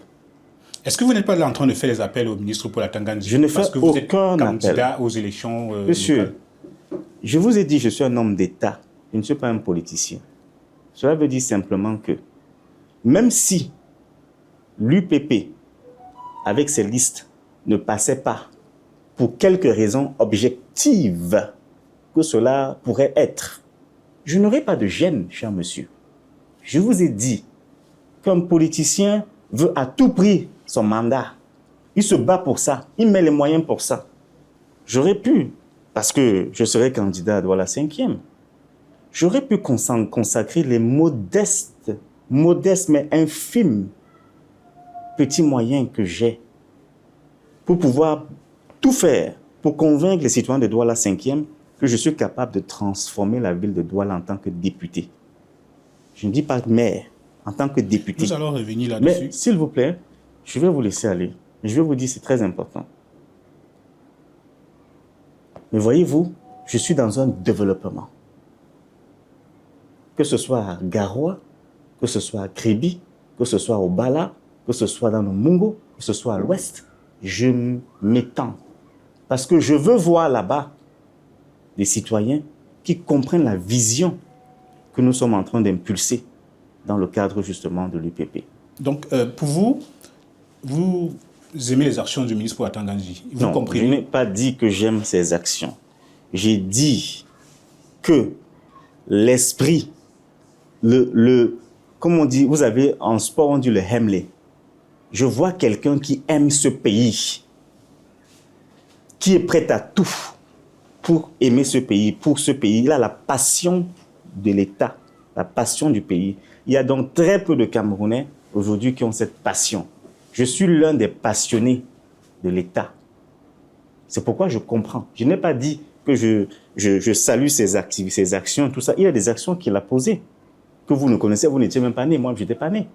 Est-ce que vous n'êtes pas là en train de faire des appels au ministre pour la Tanzanie? Je ne fais parce que vous aucun êtes candidat appel aux élections Monsieur, locales. Je vous ai dit, je suis un homme d'État. Je ne suis pas un politicien. Cela veut dire simplement que même si l'UPP, avec ses listes, ne passait pas pour quelques raisons objectives que cela pourrait être, je n'aurais pas de gêne, cher monsieur. Je vous ai dit qu'un politicien veut à tout prix son mandat. Il se bat pour ça. Il met les moyens pour ça. J'aurais pu, parce que je serais candidat à Douala 5e, j'aurais pu consacrer les modestes mais infimes petits moyens que j'ai pour pouvoir tout faire pour convaincre les citoyens de Douala 5e que je suis capable de transformer la ville de Douala en tant que député. Je ne dis pas maire, en tant que député. Nous allons revenir là-dessus. Mais s'il vous plaît, je vais vous laisser aller. Je vais vous dire, c'est très important. Mais voyez-vous, je suis dans un développement. Que ce soit à Garoua, que ce soit à Kribi, que ce soit au Bala, que ce soit dans le Mungo, que ce soit à l'ouest, je m'étends. Parce que je veux voir là-bas des citoyens qui comprennent la vision que nous sommes en train d'impulser dans le cadre justement de l'UPP. Donc, pour vous, vous aimez les actions du ministre pour la Tanzanie. Vous Non, comprenez? je n'ai pas dit que j'aime ces actions. J'ai dit que l'esprit, comme on dit, vous avez en sport, on dit le hemley. Je vois quelqu'un qui aime ce pays, qui est prêt à tout pour aimer ce pays, pour ce pays. Il a la passion de l'État, la passion du pays. Il y a donc très peu de Camerounais aujourd'hui qui ont cette passion. Je suis l'un des passionnés de l'État. C'est pourquoi je comprends. Je n'ai pas dit que je salue ses actions, tout ça. Il y a des actions qu'il a posées, que vous ne connaissez, vous n'étiez même pas né. Moi, je n'étais pas né.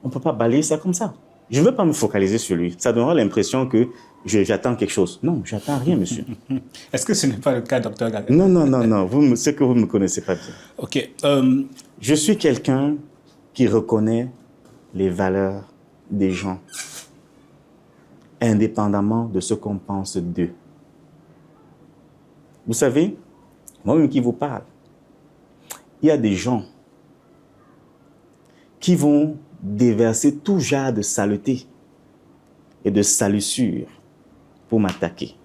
On ne peut pas balayer ça comme ça. Je ne veux pas me focaliser sur lui. Ça donnera l'impression que j'attends quelque chose. Non, j'attends rien, monsieur. Est-ce que ce n'est pas le cas, docteur Gaga? Non. C'est que vous ne me connaissez pas bien. Ok. Je suis quelqu'un qui reconnaît les valeurs des gens, indépendamment de ce qu'on pense d'eux. Vous savez, moi-même qui vous parle, il y a des gens qui vont déverser tout genre de saleté et de salissure pour m'attaquer.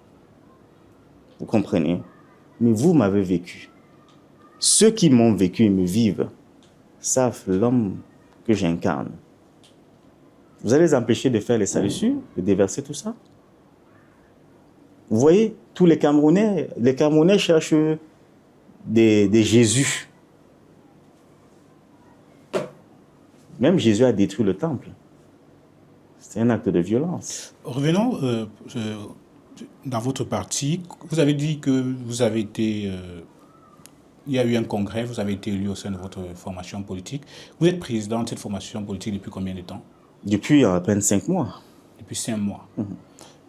Vous comprenez? Mais vous m'avez vécu. Ceux qui m'ont vécu et me vivent savent l'homme que j'incarne. Vous allez les empêcher de faire les salissures, de déverser tout ça? Vous voyez, tous les Camerounais cherchent des Jésus. Même Jésus a détruit le temple. C'est un acte de violence. Revenons dans votre parti. Vous avez dit que vous avez été... il y a eu un congrès, vous avez été élu au sein de votre formation politique. Vous êtes président de cette formation politique depuis combien de temps? Depuis à peine 5 mois. Depuis 5 mois.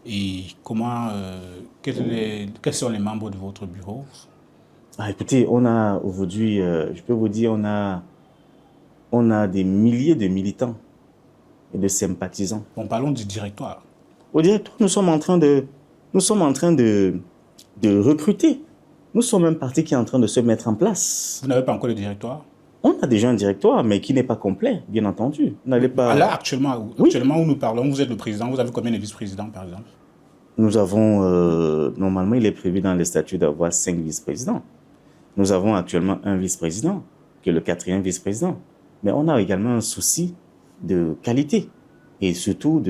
Et comment... quels sont les membres de votre bureau? Écoutez, on a aujourd'hui, je peux vous dire, on a des milliers de militants et de sympathisants. Bon, parlons du directoire. Au directoire, nous sommes en train de recruter. Nous sommes un parti qui est en train de se mettre en place. Vous n'avez pas encore le directoire? On a déjà un directoire, mais qui n'est pas complet, bien entendu. Vous n'allez pas... Là, actuellement où nous parlons, vous êtes le président, vous avez combien de vice-présidents, par exemple? Nous avons, normalement, il est prévu dans les statuts d'avoir 5 vice-présidents. Nous avons actuellement un vice-président, qui est le 4e vice-président. Mais on a également un souci de qualité et surtout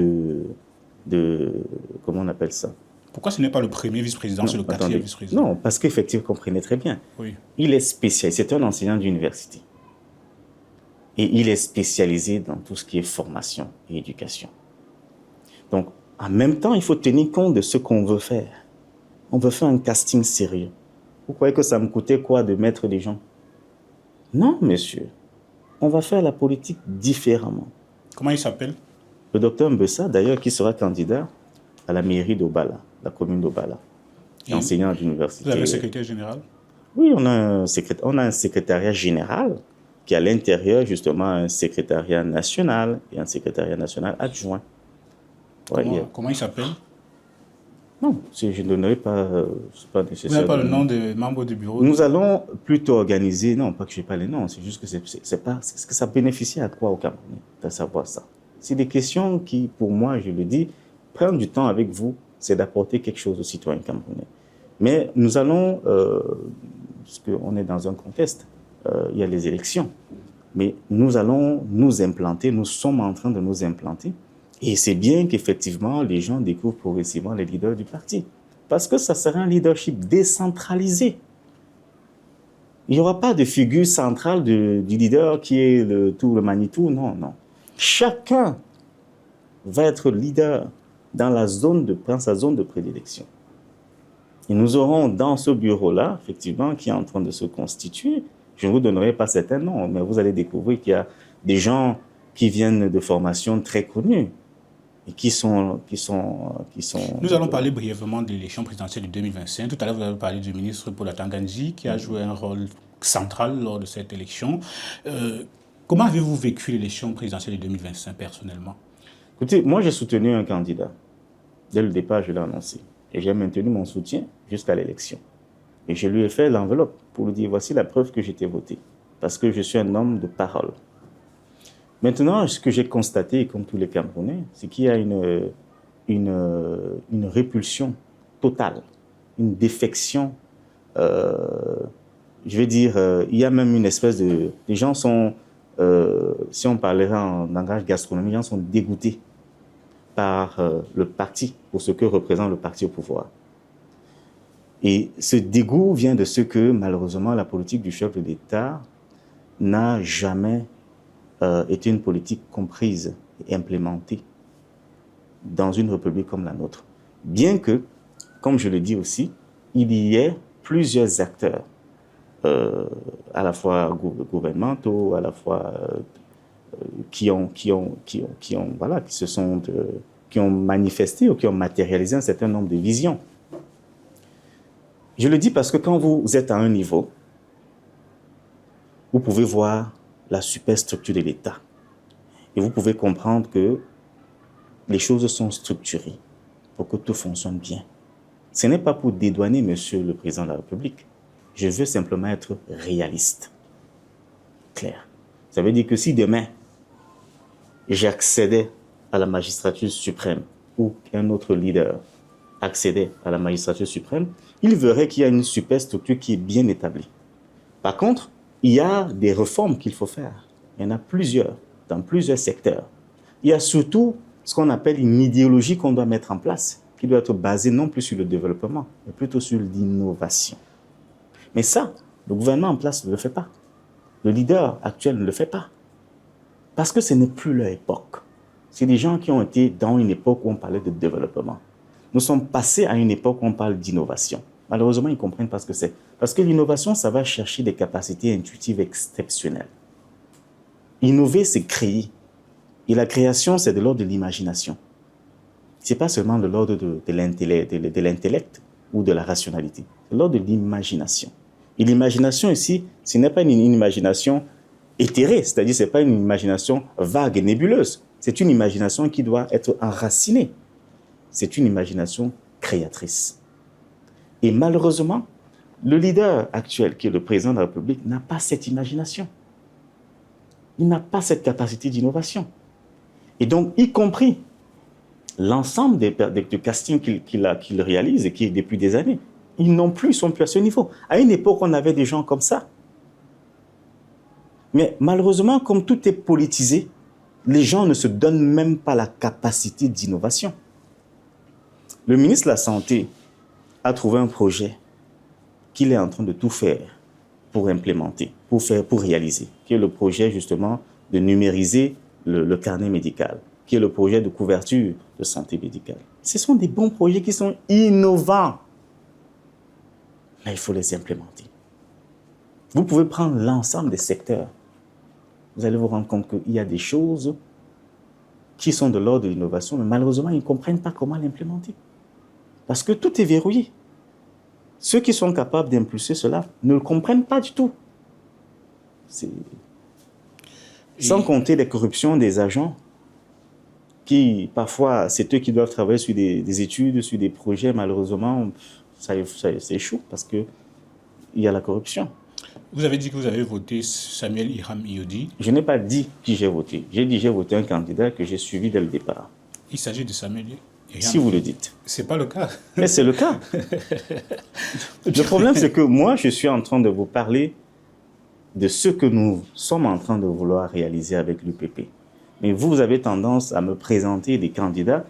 comment on appelle ça? Pourquoi ce n'est pas le premier vice-président, c'est le 4e vice-président? Non, parce qu'effectivement, vous comprenez très bien. Oui. Il est spécialisé, c'est un enseignant d'université. Et il est spécialisé dans tout ce qui est formation et éducation. Donc, en même temps, il faut tenir compte de ce qu'on veut faire. On veut faire un casting sérieux. Vous croyez que ça me coûtait quoi de mettre des gens? Non, monsieur. On va faire la politique différemment. Comment il s'appelle? Le docteur Mbessa, d'ailleurs, qui sera candidat à la mairie d'Obala, la commune d'Obala, enseignant d'université. Vous avez un secrétaire général? Oui, on a un secrétariat général qui a à l'intérieur, justement, un secrétariat national et un secrétariat national adjoint. Ouais, comment il s'appelle? Non, je ne donnerai pas, c'est pas nécessaire. Vous n'avez pas le nom des membres du bureau? Nous allons plutôt organiser, non, pas que je n'ai pas les noms, c'est juste que c'est pas, ce que ça bénéficie à quoi au Cameroun de savoir ça. C'est des questions qui, pour moi, je le dis, prendre du temps avec vous, c'est d'apporter quelque chose aux citoyens camerounais. Mais nous allons, parce qu'on est dans un contexte, il y a les élections, mais nous allons nous implanter, nous sommes en train de nous implanter, et c'est bien qu'effectivement, les gens découvrent progressivement les leaders du parti, parce que ça sera un leadership décentralisé. Il n'y aura pas de figure centrale du leader qui est tout le Manitou, non, non. Chacun va être leader dans sa zone de prédilection. Et nous aurons dans ce bureau-là, effectivement, qui est en train de se constituer, je ne vous donnerai pas certains noms, mais vous allez découvrir qu'il y a des gens qui viennent de formations très connues et qui sont... Nous allons parler brièvement de l'élection présidentielle de 2025. Tout à l'heure, vous avez parlé du ministre Paul Atanga-Nji qui a joué un rôle central lors de cette élection. Comment avez-vous vécu l'élection présidentielle de 2025 personnellement? Écoutez, moi j'ai soutenu un candidat. Dès le départ, je l'ai annoncé. Et j'ai maintenu mon soutien jusqu'à l'élection. Et je lui ai fait l'enveloppe pour lui dire, voici la preuve que j'étais voté. Parce que je suis un homme de parole. Maintenant, ce que j'ai constaté, comme tous les Camerounais, c'est qu'il y a une répulsion totale, une défection. Je vais dire, il y a même une espèce de... Les gens sont, si on parlerait en langage gastronomique, les gens sont dégoûtés par le parti, pour ce que représente le parti au pouvoir. Et ce dégoût vient de ce que, malheureusement, la politique du chef de l'État n'a jamais été une politique comprise et implémentée dans une république comme la nôtre. Bien que, comme je le dis aussi, il y ait plusieurs acteurs, à la fois gouvernementaux, à la fois qui ont manifesté ou qui ont matérialisé un certain nombre de visions. Je le dis parce que quand vous êtes à un niveau, vous pouvez voir la superstructure de l'État. Et vous pouvez comprendre que les choses sont structurées pour que tout fonctionne bien. Ce n'est pas pour dédouaner Monsieur le Président de la République. Je veux simplement être réaliste. Clair. Ça veut dire que si demain, j'accédais à la magistrature suprême ou un autre leader accédait à la magistrature suprême, il verrait qu'il y a une superstructure qui est bien établie. Par contre, il y a des réformes qu'il faut faire. Il y en a plusieurs, dans plusieurs secteurs. Il y a surtout ce qu'on appelle une idéologie qu'on doit mettre en place, qui doit être basée non plus sur le développement, mais plutôt sur l'innovation. Mais ça, le gouvernement en place ne le fait pas. Le leader actuel ne le fait pas. Parce que ce n'est plus leur époque. C'est des gens qui ont été dans une époque où on parlait de développement. Nous sommes passés à une époque où on parle d'innovation. Malheureusement, ils ne comprennent pas ce que c'est. Parce que l'innovation, ça va chercher des capacités intuitives exceptionnelles. Innover, c'est créer. Et la création, c'est de l'ordre de l'imagination. Ce n'est pas seulement de l'ordre de l'intellect ou de la rationalité. C'est de l'ordre de l'imagination. Et l'imagination ici, ce n'est pas une imagination éthérée, c'est-à-dire ce n'est pas une imagination vague et nébuleuse. C'est une imagination qui doit être enracinée. C'est une imagination créatrice. Et malheureusement, le leader actuel, qui est le président de la République, n'a pas cette imagination. Il n'a pas cette capacité d'innovation. Et donc, y compris l'ensemble des castings qu'il réalise et qui est depuis des années, ils sont plus à ce niveau. À une époque, on avait des gens comme ça. Mais malheureusement, comme tout est politisé, les gens ne se donnent même pas la capacité d'innovation. Le ministre de la Santé a trouvé un projet qu'il est en train de tout faire pour implémenter, pour réaliser, qui est le projet justement de numériser le carnet médical, qui est le projet de couverture de santé médicale. Ce sont des bons projets qui sont innovants, mais il faut les implémenter. Vous pouvez prendre l'ensemble des secteurs. Vous allez vous rendre compte qu'il y a des choses qui sont de l'ordre de l'innovation, mais malheureusement, ils ne comprennent pas comment l'implémenter. Parce que tout est verrouillé. Ceux qui sont capables d'impulser cela ne le comprennent pas du tout. Sans compter les corruptions des agents, qui parfois, c'est eux qui doivent travailler sur des études, sur des projets, malheureusement, ça échoue parce qu'il y a la corruption. Vous avez dit que vous avez voté Samuel Hiram Iodi. Je n'ai pas dit qui j'ai voté. J'ai dit j'ai voté un candidat que j'ai suivi dès le départ. Il s'agit de Samuel Hiram. Si vous le dites. Ce n'est pas le cas. Mais c'est le cas. Le problème, c'est que moi, je suis en train de vous parler de ce que nous sommes en train de vouloir réaliser avec l'UPP. Mais vous avez tendance à me présenter des candidats.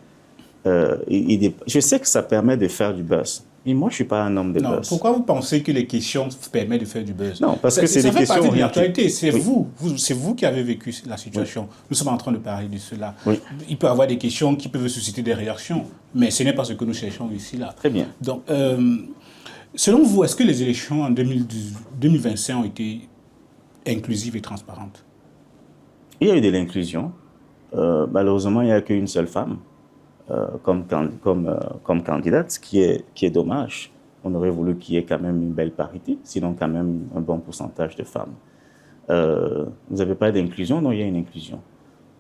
Je sais que ça permet de faire du buzz. Mais moi, je ne suis pas un homme de buzz. Pourquoi vous pensez que les questions permettent de faire du buzz? Non, parce que c'est des questions orientées. C'est oui. vous qui avez vécu la situation. Oui. Nous sommes en train de parler de cela. Oui. Il peut y avoir des questions qui peuvent susciter des réactions, mais ce n'est pas ce que nous cherchons ici. Là. Très bien. Donc, selon vous, est-ce que les élections en 2025 ont été inclusives et transparentes? Il y a eu de l'inclusion. Malheureusement, il n'y a qu'une seule femme. Comme candidate, ce qui est dommage. On aurait voulu qu'il y ait quand même une belle parité, sinon quand même un bon pourcentage de femmes. Vous n'avez pas d'inclusion, donc il y a une inclusion.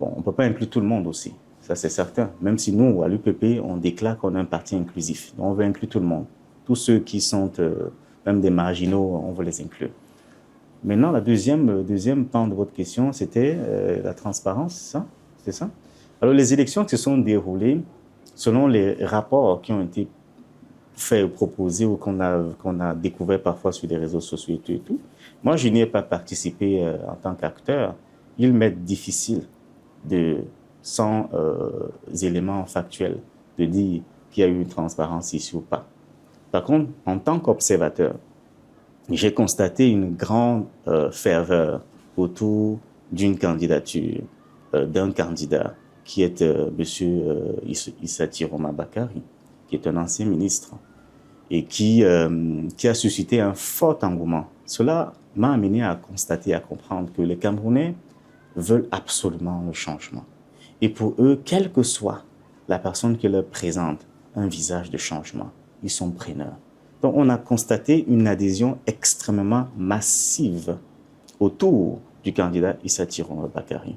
Bon, on ne peut pas inclure tout le monde aussi, ça c'est certain. Même si nous, à l'UPP, on déclare qu'on est un parti inclusif. Donc on veut inclure tout le monde. Tous ceux qui sont même des marginaux, on veut les inclure. Maintenant, le deuxième pan de votre question, c'était la transparence, c'est ça? Alors les élections qui se sont déroulées, selon les rapports qui ont été faits ou proposés ou qu'on a découvert parfois sur les réseaux sociaux et tout, moi, je n'y ai pas participé en tant qu'acteur. Il m'est difficile, sans éléments factuels, de dire qu'il y a eu une transparence ici ou pas. Par contre, en tant qu'observateur, j'ai constaté une grande ferveur autour d'une candidature, d'un candidat, qui est M. Issa Tiroma Bakary, qui est un ancien ministre, et qui a suscité un fort engouement. Cela m'a amené à constater, à comprendre que les Camerounais veulent absolument le changement. Et pour eux, quelle que soit la personne qui leur présente un visage de changement, ils sont preneurs. Donc on a constaté une adhésion extrêmement massive autour du candidat Issa Tiroma Bakary.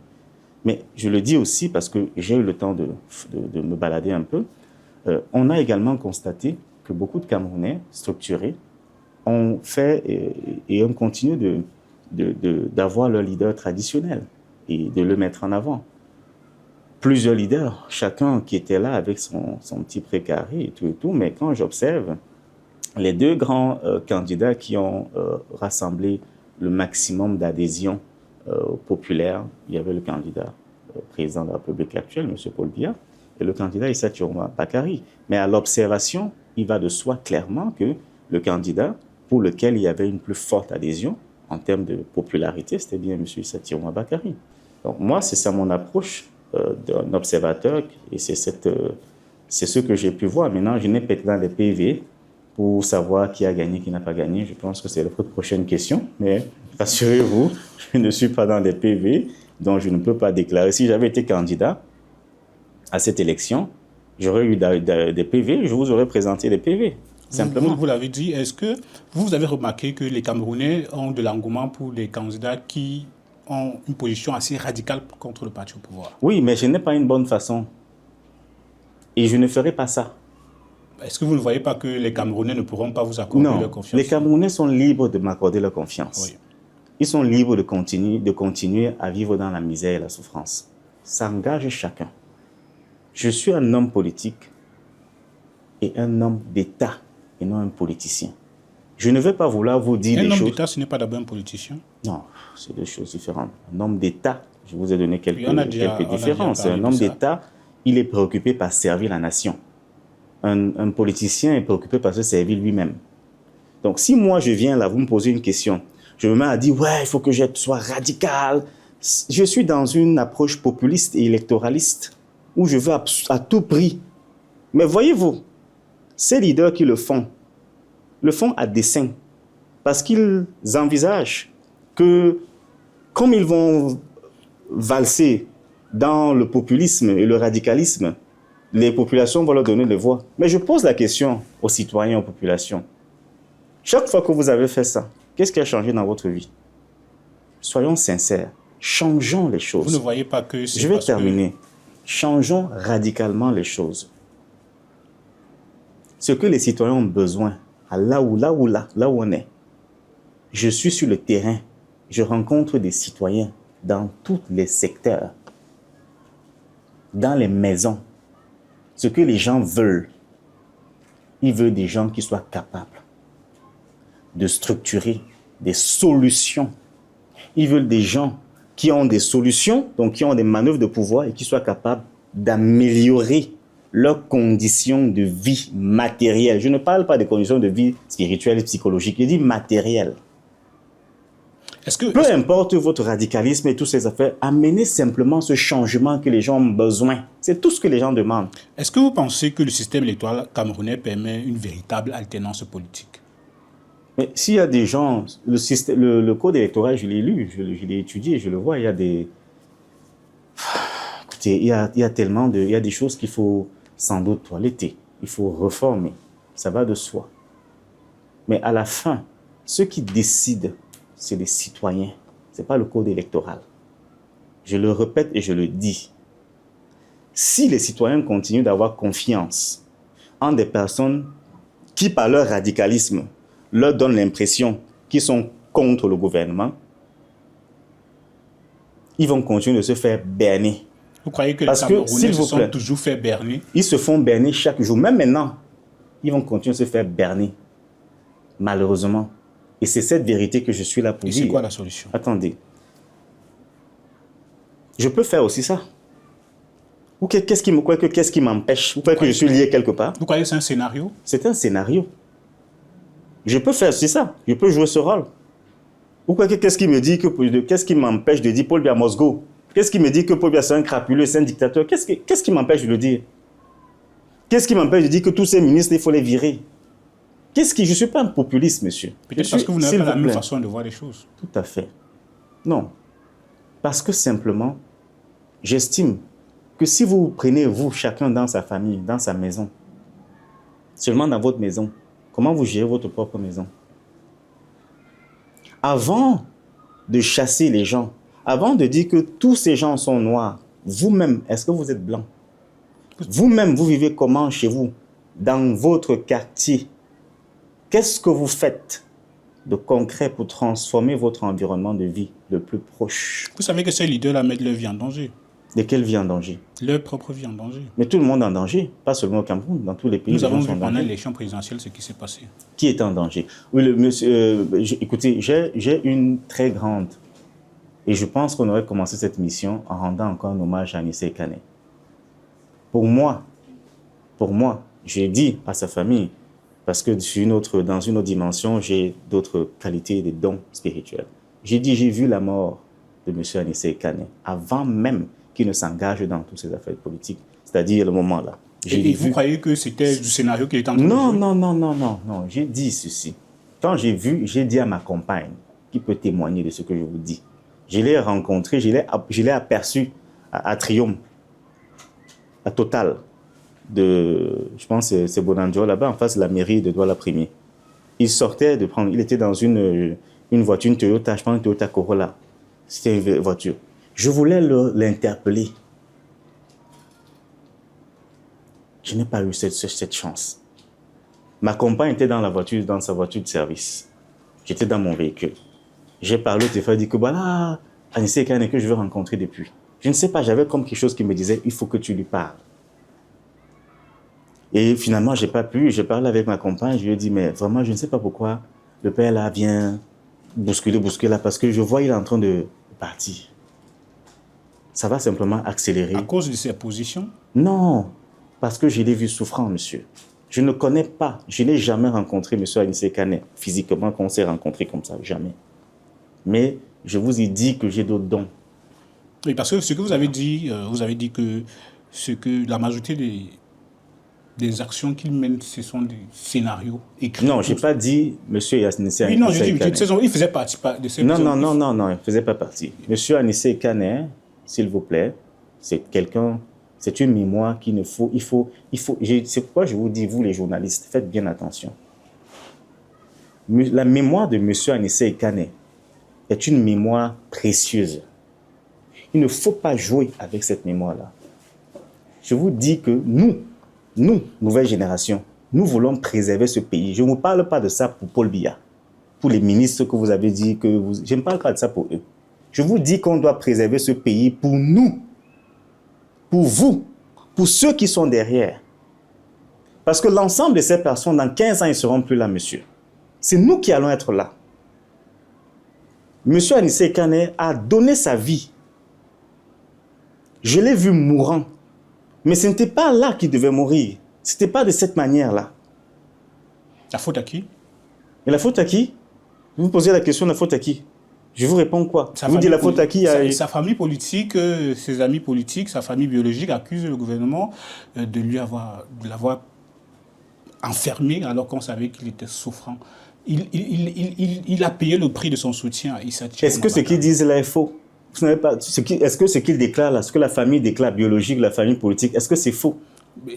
Mais je le dis aussi parce que j'ai eu le temps de me balader un peu. On a également constaté que beaucoup de Camerounais structurés ont fait et ont continué d'avoir leur leader traditionnel et de le mettre en avant. Plusieurs leaders, chacun qui était là avec son petit précaré et tout, mais quand j'observe les deux grands candidats qui ont rassemblé le maximum d'adhésion populaire, il y avait le candidat président de la République actuelle, M. Paul Biya, et le candidat Issa Tiroma Bakary. Mais à l'observation, il va de soi clairement que le candidat pour lequel il y avait une plus forte adhésion en termes de popularité, c'était bien M. Issa Tiroma Bakary. Donc moi, c'est ça mon approche d'un observateur, et c'est ce que j'ai pu voir. Maintenant, je n'ai pas été dans les PV pour savoir qui a gagné, qui n'a pas gagné. Je pense que c'est votre prochaine question, mais rassurez-vous, je ne suis pas dans les PV, donc je ne peux pas déclarer. Si j'avais été candidat à cette élection, j'aurais eu des PV, je vous aurais présenté des PV, simplement. Vous l'avez dit, est-ce que vous avez remarqué que les Camerounais ont de l'engouement pour les candidats qui ont une position assez radicale contre le parti au pouvoir? Oui, mais je n'ai pas une bonne façon. Et je ne ferai pas ça. Est-ce que vous ne voyez pas que les Camerounais ne pourront pas vous accorder leur confiance? Les Camerounais sont libres de m'accorder leur confiance. Oui. ils sont libres de continuer à vivre dans la misère et la souffrance. Ça engage chacun. Je suis un homme politique et un homme d'État et non un politicien. Je ne vais pas vouloir vous dire des choses... Un homme d'État, ce n'est pas d'abord un politicien? Non, c'est deux choses différentes. Un homme d'État, je vous ai donné quelques différences. Un homme de d'État, il est préoccupé par servir la nation. Un politicien est préoccupé par se servir lui-même. Donc, si moi, je viens là, vous me posez une question, je me mets à dire, ouais, il faut que je sois radical. Je suis dans une approche populiste et électoraliste où je veux à tout prix. Mais voyez-vous, ces leaders qui le font à dessein. Parce qu'ils envisagent que, comme ils vont valser dans le populisme et le radicalisme, les populations vont leur donner des voix. Mais je pose la question aux citoyens, aux populations. Chaque fois que vous avez fait ça, qu'est-ce qui a changé dans votre vie? Soyons sincères, changeons les choses. Vous ne voyez pas que c'est... Je vais terminer. Changeons radicalement les choses. Ce que les citoyens ont besoin, là où on est. Je suis sur le terrain, je rencontre des citoyens dans tous les secteurs, dans les maisons. Ce que les gens veulent, ils veulent des gens qui soient capables de structurer des solutions. Ils veulent des gens qui ont des solutions, donc qui ont des manœuvres de pouvoir et qui soient capables d'améliorer leurs conditions de vie matérielles. Je ne parle pas des conditions de vie spirituelles et psychologiques, je dis matérielles. Peu importe votre radicalisme et toutes ces affaires, amenez simplement ce changement que les gens ont besoin. C'est tout ce que les gens demandent. Est-ce que vous pensez que le système électoral camerounais permet une véritable alternance politique? Mais s'il y a des gens, le code électoral, je l'ai lu, je l'ai étudié, je le vois, il y a des... Écoutez, il y a des choses qu'il faut sans doute toiletter, il faut reformer, ça va de soi. Mais à la fin, ceux qui décident, c'est les citoyens, ce n'est pas le code électoral. Je le répète et je le dis. Si les citoyens continuent d'avoir confiance en des personnes qui, par leur radicalisme, leur donnent l'impression qu'ils sont contre le gouvernement, ils vont continuer de se faire berner. Vous croyez que les Camerounais se sont toujours fait berner? Ils se font berner chaque jour. Même maintenant, ils vont continuer de se faire berner. Malheureusement. Et c'est cette vérité que je suis là pour dire. Et c'est quoi la solution? Attendez. Je peux faire aussi ça. Ou qu'est-ce qui m'empêche? Vous croyez que je suis lié quelque part? Vous croyez que c'est un scénario? C'est un scénario. Je peux faire aussi ça. Je peux jouer ce rôle. Ou qu'est-ce qui me dit qu'est-ce qui m'empêche de dire Paul Biya Mosgo? Qu'est-ce qui me dit que Paul Biya c'est un crapuleux, c'est un dictateur? Qu'est-ce qui m'empêche de le dire? Qu'est-ce qui m'empêche de dire que tous ces ministres, il faut les virer? Je ne suis pas un populiste, monsieur. Peut-être parce que vous n'avez pas la même façon de voir les choses. Tout à fait. Non. Parce que simplement, j'estime que si vous prenez, vous, chacun dans sa famille, dans sa maison, seulement dans votre maison, comment vous gérez votre propre maison? Avant de chasser les gens, avant de dire que tous ces gens sont noirs, vous-même, est-ce que vous êtes blanc? Vous-même, vous vivez comment chez vous, dans votre quartier? Qu'est-ce que vous faites de concret pour transformer votre environnement de vie le plus proche? Vous savez que ces leaders-là mettent leur vie en danger. De quelle vie en danger? Leur propre vie en danger. Mais tout le monde est en danger, pas seulement au Cameroun, dans tous les pays. Nous avons vu pendant l'élection présidentielle ce qui s'est passé. Qui est en danger? Oui, écoutez, j'ai une très grande... Et je pense qu'on aurait commencé cette mission en rendant encore un hommage à Anissé Kane. Pour moi, j'ai dit à sa famille, parce que dans une autre dimension, j'ai d'autres qualités, des dons spirituels. J'ai dit, j'ai vu la mort de M. Anissé Kane avant même qu'il ne s'engage dans toutes ces affaires politiques, c'est-à-dire le moment là. Et vous croyez que c'était du scénario qui était en train de jouer? Non, j'ai dit ceci. Quand j'ai vu, j'ai dit à ma compagne, qui peut témoigner de ce que je vous dis, je l'ai rencontré, je l'ai aperçu à Triomphe, à Total, je pense que c'est Bonanjo, là-bas, en face de la mairie de Douala-Premier. Il était dans une voiture, une Toyota, je pense une Toyota Corolla. C'était une voiture. Je voulais l'interpeller. Je n'ai pas eu cette chance. Ma compagne était dans sa voiture de service. J'étais dans mon véhicule. J'ai parlé au téléphone, dit que voilà, Anissé Kane que je veux rencontrer depuis. Je ne sais pas, j'avais comme quelque chose qui me disait, il faut que tu lui parles. Et finalement, j'ai pas pu, j'ai parlé avec ma compagne, je lui ai dit, mais vraiment, je ne sais pas pourquoi le père là vient bousculer là, parce que je vois il est en train de partir. Ça va simplement accélérer. À cause de ses positions? Non, parce que je l'ai vu souffrant, monsieur. Je ne connais pas, je n'ai jamais rencontré M. Anissé Kane physiquement, qu'on s'est rencontrés comme ça, jamais. Mais je vous ai dit que j'ai d'autres dons. Oui, parce que ce que vous avez dit que la majorité des actions qu'il mène, ce sont des scénarios écrits. Non, je n'ai pas dit M. Anissé Kane. Oui, non, je dis, il faisait partie de ces... Non, il ne faisait pas partie. M. Anissé Kane, s'il vous plaît, c'est quelqu'un, c'est une mémoire qu'il ne faut, c'est pourquoi je vous dis, vous les journalistes, faites bien attention. La mémoire de M. Anissé Kane est une mémoire précieuse. Il ne faut pas jouer avec cette mémoire-là. Je vous dis que nous, nouvelle génération, nous voulons préserver ce pays. Je ne vous parle pas de ça pour Paul Biya, pour les ministres que vous avez dit que vous... Je ne parle pas de ça pour eux. Je vous dis qu'on doit préserver ce pays pour nous, pour vous, pour ceux qui sont derrière. Parce que l'ensemble de ces personnes, dans 15 ans, ils ne seront plus là, monsieur. C'est nous qui allons être là. Monsieur Anissé Kane a donné sa vie. Je l'ai vu mourant. Mais ce n'était pas là qu'il devait mourir. Ce n'était pas de cette manière-là. La faute à qui? Et la faute à qui? Vous posez la question, la faute à qui? Je vous réponds quoi? Vous dites la faute à qui? Sa famille politique, ses amis politiques, sa famille biologique accusent le gouvernement de l'avoir enfermé alors qu'on savait qu'il était souffrant. Il a payé le prix de son soutien. Est-ce que ce qu'ils disent là est faux? Est-ce que ce qu'ils déclarent là, ce que la famille déclare, biologique, la famille politique, est-ce que c'est faux?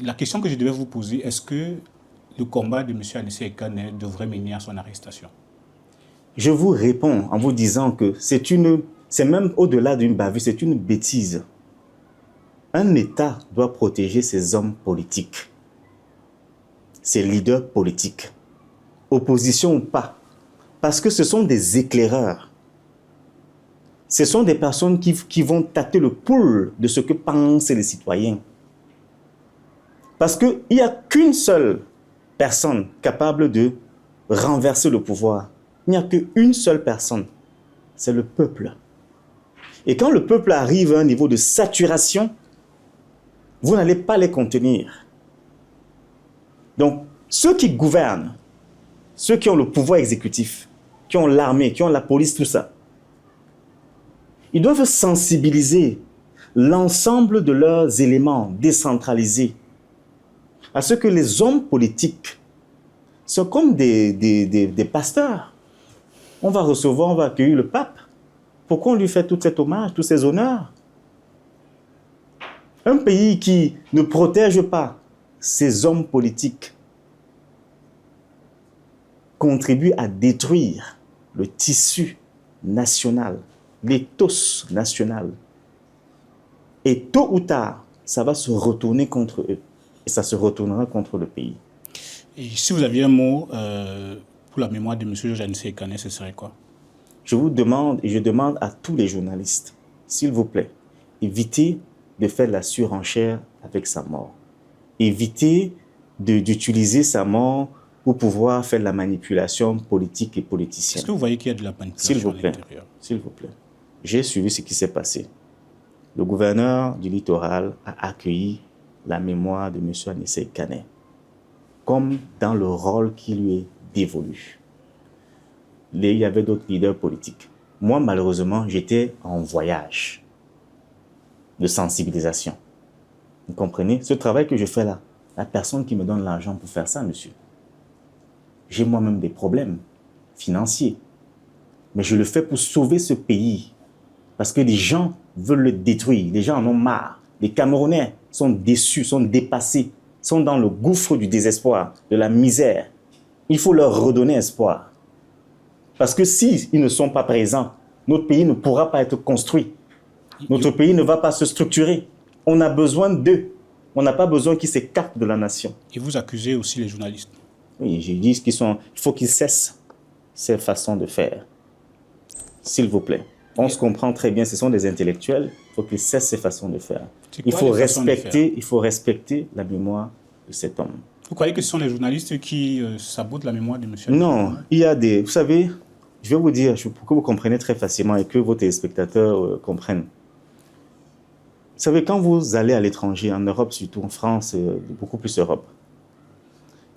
La question que je devais vous poser, est-ce que le combat de M. Anissé Kane devrait mener à son arrestation? Je vous réponds en vous disant que c'est même au-delà d'une bavure, c'est une bêtise. Un État doit protéger ses hommes politiques, ses leaders politiques, opposition ou pas, parce que ce sont des éclaireurs. Ce sont des personnes qui vont tâter le pouls de ce que pensent les citoyens. Parce qu'il n'y a qu'une seule personne capable de renverser le pouvoir. Il n'y a qu'une seule personne, c'est le peuple. Et quand le peuple arrive à un niveau de saturation, vous n'allez pas les contenir. Donc, ceux qui gouvernent, ceux qui ont le pouvoir exécutif, qui ont l'armée, qui ont la police, tout ça, ils doivent sensibiliser l'ensemble de leurs éléments décentralisés à ce que les hommes politiques sont comme des pasteurs. On va recevoir, on va accueillir le pape. Pourquoi on lui fait tout cet hommage, tous ces honneurs? Un pays qui ne protège pas ses hommes politiques contribue à détruire le tissu national, l'éthos national. Et tôt ou tard, ça va se retourner contre eux. Et ça se retournera contre le pays. Et si vous aviez un mot pour la mémoire de M. Anissé Kane, ce serait quoi? Je vous demande, et je demande à tous les journalistes, s'il vous plaît, évitez de faire la surenchère avec sa mort. Évitez d'utiliser sa mort pour pouvoir faire la manipulation politique et politicienne. Est-ce que vous voyez qu'il y a de la manipulation à l'intérieur? S'il vous plaît. J'ai suivi ce qui s'est passé. Le gouverneur du littoral a accueilli la mémoire de M. Anissé Kane, comme dans le rôle qui lui est dévolu. Il y avait d'autres leaders politiques. Moi, malheureusement, j'étais en voyage de sensibilisation. Vous comprenez? Ce travail que je fais là, la personne qui me donne l'argent pour faire ça, monsieur, j'ai moi-même des problèmes financiers. Mais je le fais pour sauver ce pays. Parce que les gens veulent le détruire. Les gens en ont marre. Les Camerounais sont déçus, sont dépassés, sont dans le gouffre du désespoir, de la misère. Il faut leur redonner espoir. Parce que s'ils ne sont pas présents, notre pays ne pourra pas être construit. Notre pays ne va pas se structurer. On a besoin d'eux. On n'a pas besoin qu'ils s'écartent de la nation. Et vous accusez aussi les journalistes? Oui, je dis qu'il faut qu'ils cessent ces façons de faire. S'il vous plaît. On se comprend très bien, ce sont des intellectuels, il faut qu'ils cessent ces façons de faire. Il faut respecter la mémoire de cet homme. Vous croyez que ce sont les journalistes qui sabotent la mémoire de monsieur? Non, il y a des... Vous savez, je vais vous dire, pour que vous compreniez très facilement et que vos téléspectateurs comprennent. Vous savez, quand vous allez à l'étranger, en Europe surtout, en France, beaucoup plus Europe,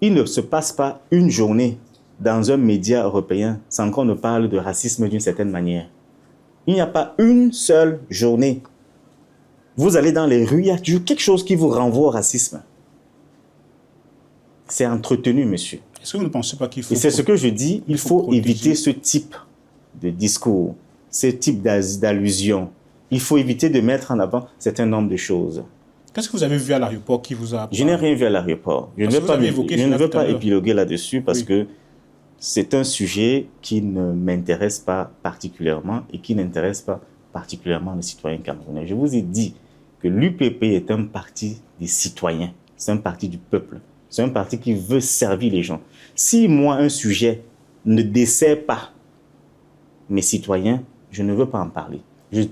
il ne se passe pas une journée dans un média européen sans qu'on ne parle de racisme d'une certaine manière. Il n'y a pas une seule journée. Vous allez dans les rues, il y a toujours quelque chose qui vous renvoie au racisme. C'est entretenu, monsieur. Est-ce que vous ne pensez pas qu'il faut... Et c'est ce que je dis, il faut éviter ce type de discours, ce type d'allusion. Il faut éviter de mettre en avant un certain nombre de choses. Qu'est-ce que vous avez vu à l'aéroport qui vous a... Je n'ai rien vu à l'aéroport. Je ne veux pas épiloguer là-dessus parce que c'est un sujet qui ne m'intéresse pas particulièrement et qui n'intéresse pas particulièrement les citoyens camerounais. Je vous ai dit que l'UPP est un parti des citoyens, c'est un parti du peuple, c'est un parti qui veut servir les gens. Si moi, un sujet ne dessert pas mes citoyens, je ne veux pas en parler.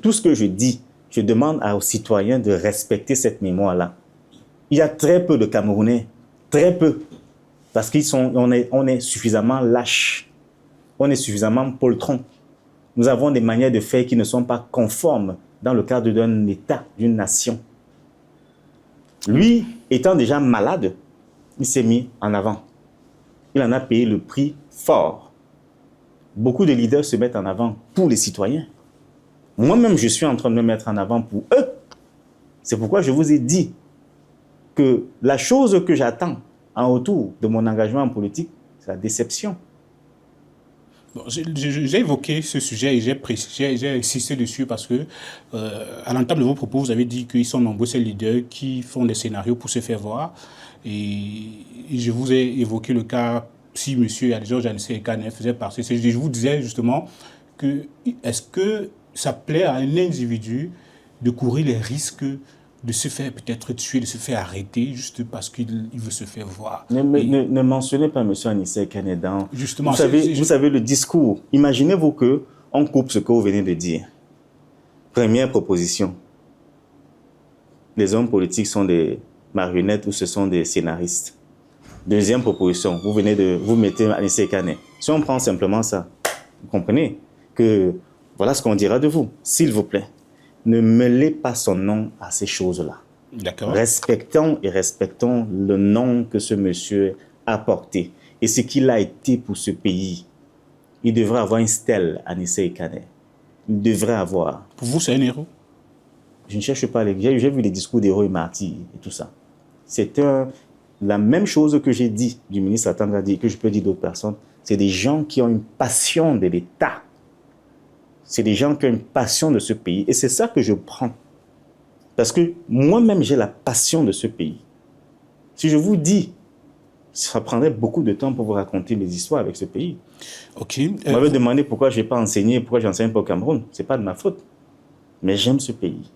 Tout ce que je dis, je demande aux citoyens de respecter cette mémoire-là. Il y a très peu de Camerounais, très peu, parce qu'on est suffisamment lâche, on est suffisamment poltron. Nous avons des manières de faire qui ne sont pas conformes dans le cadre d'un État, d'une nation. Lui, étant déjà malade, il s'est mis en avant. Il en a payé le prix fort. Beaucoup de leaders se mettent en avant pour les citoyens. Moi-même, je suis en train de me mettre en avant pour eux. C'est pourquoi je vous ai dit que la chose que j'attends en retour de mon engagement en politique, c'est la déception. Bon, j'ai évoqué ce sujet et j'ai insisté dessus parce que, à l'entame de vos propos, vous avez dit qu'ils sont nombreux ces leaders qui font des scénarios pour se faire voir. Et je vous ai évoqué le cas, si M. Georges Anissé-Ekane faisait partie. Je vous disais justement que est-ce que ça plaît à un individu de courir les risques de se faire peut-être tuer, de se faire arrêter juste parce qu'il veut se faire voir. Ne mentionnez pas M. Anissé-Ekane dans... Justement, vous savez le discours. Imaginez-vous qu'on coupe ce que vous venez de dire. Première proposition. Les hommes politiques sont des marionnettes ou ce sont des scénaristes. Deuxième proposition, vous mettez Anissé-Ekane. Si on prend simplement ça, vous comprenez que voilà ce qu'on dira de vous, s'il vous plaît. Ne mêlez pas son nom à ces choses-là. D'accord. Respectons le nom que ce monsieur a porté et ce qu'il a été pour ce pays. Il devrait avoir une stèle, Anissé-Ekane. Il devrait avoir. Pour vous, c'est un héros? Je ne cherche pas les... J'ai vu les discours d'héros et martyrs et tout ça. C'est la même chose que j'ai dit du ministre Atangadi et que je peux dire d'autres personnes. C'est des gens qui ont une passion de l'État. C'est des gens qui ont une passion de ce pays. Et c'est ça que je prends. Parce que moi-même, j'ai la passion de ce pays. Si je vous dis, ça prendrait beaucoup de temps pour vous raconter mes histoires avec ce pays. Ok. Vous m'avez demandé pourquoi je n'ai pas enseigné, pourquoi je n'enseigne pas au Cameroun. Ce n'est pas de ma faute. Mais j'aime ce pays.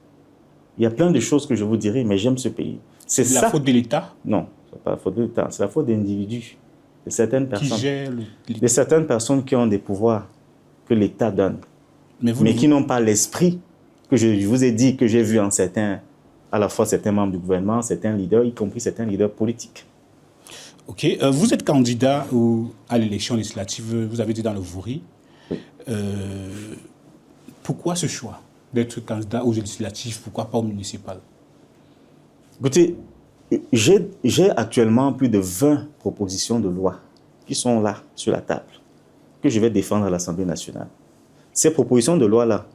Il y a plein de choses que je vous dirai, mais j'aime ce pays. C'est la faute de l'État? Non, ce n'est pas la faute de l'État. C'est la faute d'individus, de certaines personnes. Qui gèrent de certaines personnes qui ont des pouvoirs que l'État donne. Mais qui n'ont pas l'esprit que je vous ai dit, que j'ai vu en certains, à la fois certains membres du gouvernement, certains leaders, y compris certains leaders politiques. Ok. Vous êtes candidat à l'élection législative, vous avez dit dans le Vouri. Oui. Pourquoi ce choix d'être candidat aux législatives? Pourquoi pas au municipal? Écoutez, j'ai actuellement plus de 20 propositions de loi qui sont là, sur la table, que je vais défendre à l'Assemblée nationale. Ces propositions de loi-là,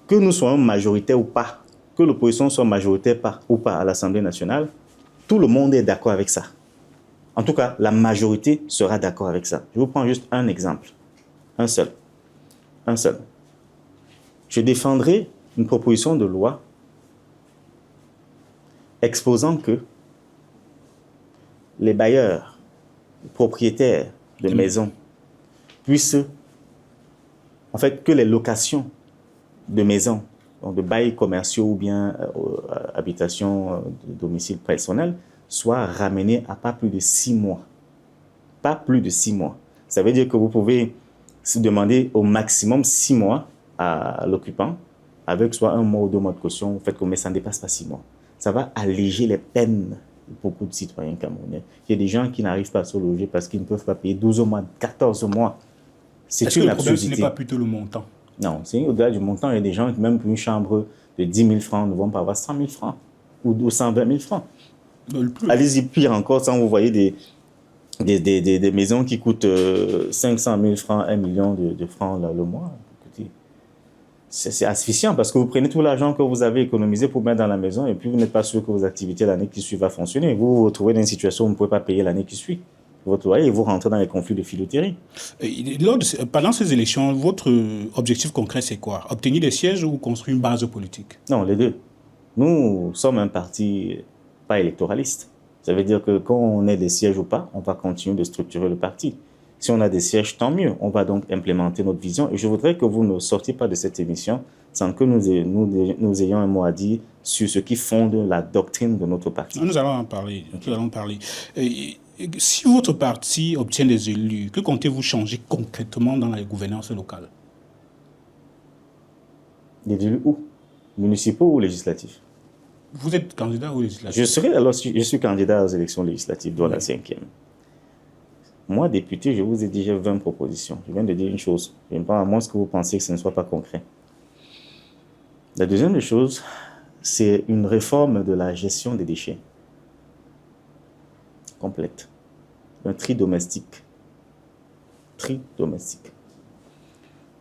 que nous soyons majoritaires ou pas, que l'opposition soit majoritaire ou pas à l'Assemblée nationale, tout le monde est d'accord avec ça. En tout cas, la majorité sera d'accord avec ça. Je vous prends juste un exemple. Un seul. Je défendrai une proposition de loi exposant que les bailleurs, les propriétaires de maisons puissent... En fait, que les locations de maisons, donc de bails commerciaux ou bien habitations de domicile personnel, soient ramenées à pas plus de 6 mois. Pas plus de 6 mois. Ça veut dire que vous pouvez c'est demander au maximum 6 mois à l'occupant, avec soit 1 mois ou 2 mois de caution, au fait que ça ne dépasse pas 6 mois. Ça va alléger les peines de beaucoup de citoyens camerounais. Il y a des gens qui n'arrivent pas à se loger parce qu'ils ne peuvent pas payer 12 mois, 14 mois. C'est une absurdité. Est-ce que le problème, ce n'est pas plutôt le montant? Non, c'est au-delà du montant. Il y a des gens qui, même pour une chambre de 10 000 francs, ne vont pas avoir 100 000 francs ou 120 000 francs. Allez-y, pire encore, sans vous voyez des maisons qui coûtent 500 000 francs, 1 million de francs le mois. Écoutez, c'est asphyxiant parce que vous prenez tout l'argent que vous avez économisé pour mettre dans la maison et puis vous n'êtes pas sûr que vos activités l'année qui suit va fonctionner. Vous vous retrouvez dans une situation où vous ne pouvez pas payer l'année qui suit votre loyer et vous rentrez dans les conflits de filouterie. Pendant ces élections, votre objectif concret, c'est quoi? Obtenir des sièges ou construire une base politique? Non, les deux. Nous sommes un parti pas électoraliste. Ça veut dire que quand on ait des sièges ou pas, on va continuer de structurer le parti. Si on a des sièges, tant mieux. On va donc implémenter notre vision. Et je voudrais que vous ne sortiez pas de cette émission sans que nous ayons un mot à dire sur ce qui fonde la doctrine de notre parti. Nous allons en parler. Nous allons parler. Si votre parti obtient des élus, que comptez-vous changer concrètement dans la gouvernance locale? Des élus où? Municipaux ou législatifs? Vous êtes candidat aux législatives? Je suis candidat aux élections législatives, dont la 5e. Moi, député, je vous ai dit, j'ai 20 propositions. Je viens de dire une chose. Je ne pense à moins que vous pensiez que ce ne soit pas concret. La deuxième des choses, c'est une réforme de la gestion des déchets. Complète. Un tri domestique. Tri domestique.